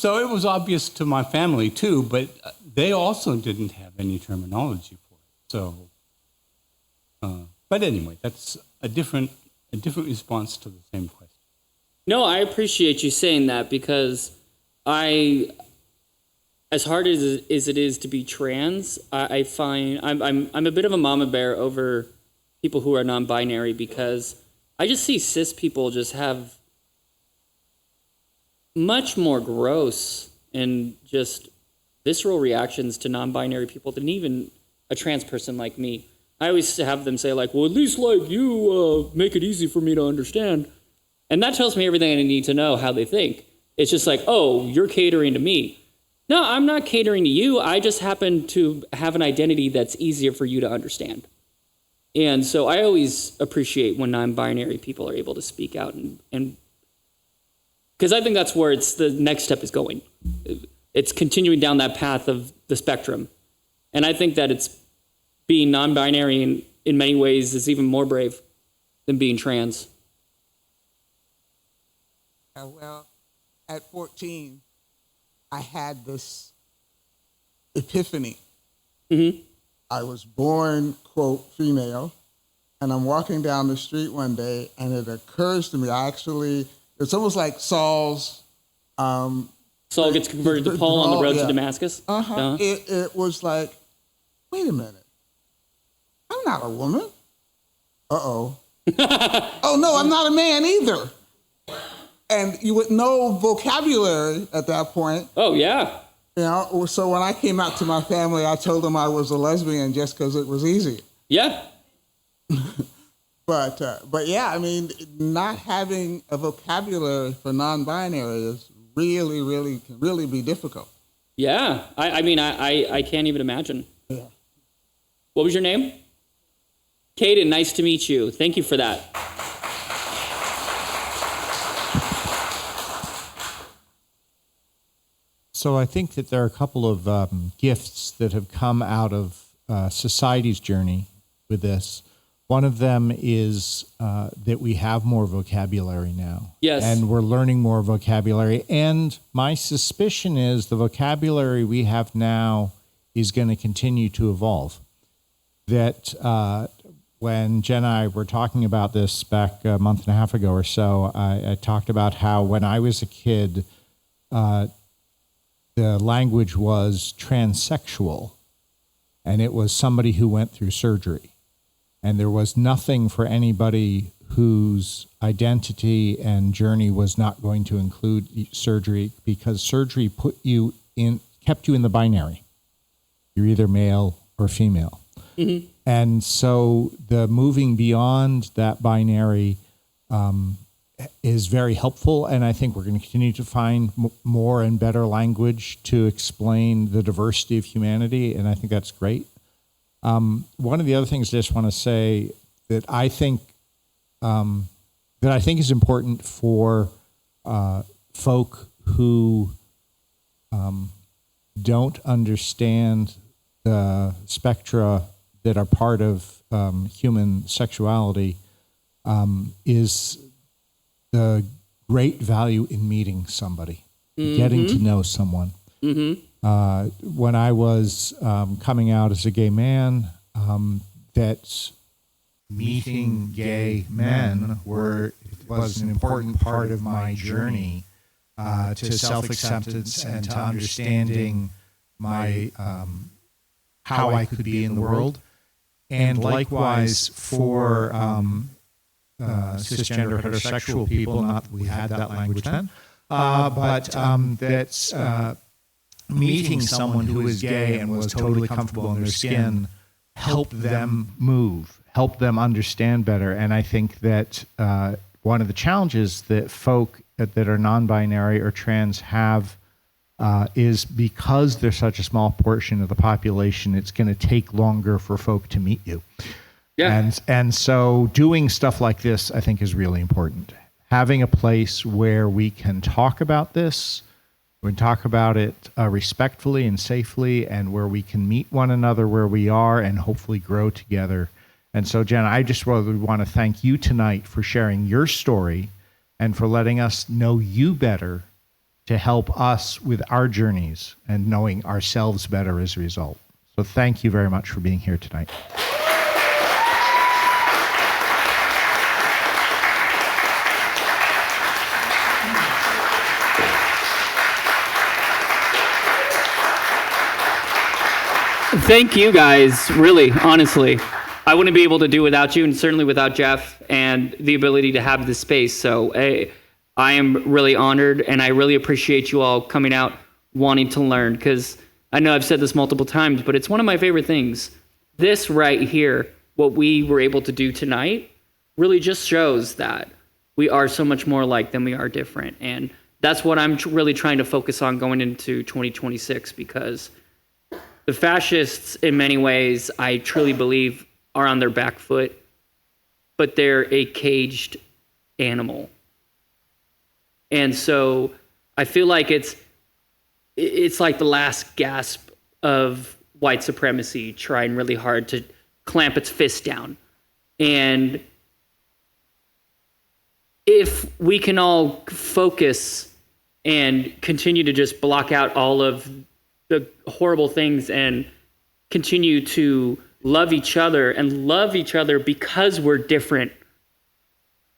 it was obvious to my family too, but they also didn't have any terminology for it. So, but anyway, that's a different response to the same question. No, I appreciate you saying that because as hard as it is to be trans, I find I'm a bit of a mama bear over people who are non-binary because I just see cis people just have much more gross and just visceral reactions to non-binary people than even a trans person like me. I always have them say like, well, at least like you make it easy for me to understand. And that tells me everything I need to know how they think. It's just like, oh, you're catering to me. No, I'm not catering to you. I just happen to have an identity that's easier for you to understand. And so I always appreciate when non-binary people are able to speak out and because I think that's where the next step is going. It's continuing down that path of the spectrum. And I think that it's being non-binary in many ways is even more brave than being trans. Well, at 14, I had this epiphany. Mm-hmm. I was born, quote, female, and I'm walking down the street one day, and it occurs to me, it's almost like Saul's... Saul gets converted to Paul on the road to Damascus? Uh-huh. It was like, wait a minute. I'm not a woman. Uh-oh. Oh, no, I'm not a man either. And you with no vocabulary at that point. Oh, yeah. So when I came out to my family, I told them I was a lesbian just because it was easy. Yeah. But yeah, I mean, not having a vocabulary for non-binary is can really be difficult. Yeah. I can't even imagine. Yeah. What was your name? Caden, nice to meet you. Thank you for that. So I think that there are a couple of gifts that have come out of society's journey with this. One of them is that we have more vocabulary now. Yes. And we're learning more vocabulary. And my suspicion is the vocabulary we have now is going to continue to evolve. That when Jen and I were talking about this back a month and a half ago or so, I talked about how when I was a kid, the language was transsexual, and it was somebody who went through surgery. And there was nothing for anybody whose identity and journey was not going to include surgery, because surgery kept you in the binary. You're either male or female. is very helpful, and I think we're going to continue to find more and better language to explain the diversity of humanity, and I think that's great. One of the other things I just want to say that I think is important for folk who don't understand the spectra that are part of human sexuality is the great value in meeting somebody, getting to know someone. When I was coming out as a gay man, that meeting gay men was an important part of my journey to self-acceptance and to understanding my how I could be in the world. And likewise for cisgender heterosexual people, not that we had that language then, but that's meeting someone who is gay and was totally comfortable in their skin helped them move, helped them understand better. And I think that one of the challenges that folk that are non-binary or trans have is because they're such a small portion of the population, it's going to take longer for folk to meet you. Yeah. And so doing stuff like this, I think, is really important. Having a place where we can talk about this, we can talk about it respectfully and safely, and where we can meet one another where we are and hopefully grow together. And so, Jen, I just really want to thank you tonight for sharing your story and for letting us know you better to help us with our journeys and knowing ourselves better as a result. So thank you very much for being here tonight. Thank you guys, really, honestly. I wouldn't be able to do without you, and certainly without Jeff and the ability to have this space. So I am really honored, and I really appreciate you all coming out wanting to learn, because I know I've said this multiple times, but it's one of my favorite things. This right here, what we were able to do tonight, really just shows that we are so much more alike than we are different. And that's what I'm really trying to focus on going into 2026, because the fascists, in many ways, I truly believe, are on their back foot, but they're a caged animal. And so I feel like it's like the last gasp of white supremacy trying really hard to clamp its fist down. And if we can all focus and continue to just block out all of the horrible things and continue to love each other and love each other because we're different,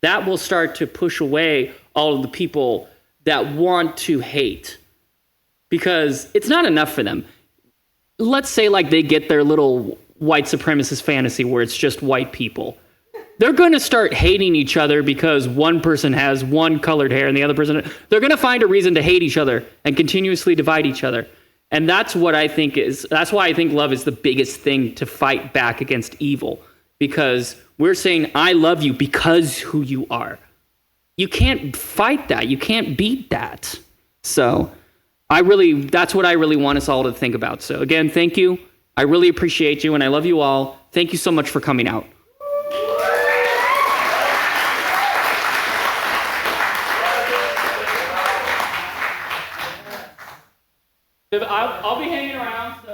that will start to push away all of the people that want to hate, because it's not enough for them. Let's say like they get their little white supremacist fantasy where it's just white people. They're going to start hating each other because one person has one colored hair and the other person, they're going to find a reason to hate each other and continuously divide each other. And that's what I think that's why I think love is the biggest thing to fight back against evil, because we're saying, I love you because who you are. You can't fight that. You can't beat that. So that's what I really want us all to think about. So again, thank you. I really appreciate you, and I love you all. Thank you so much for coming out. I'll be hanging around. So.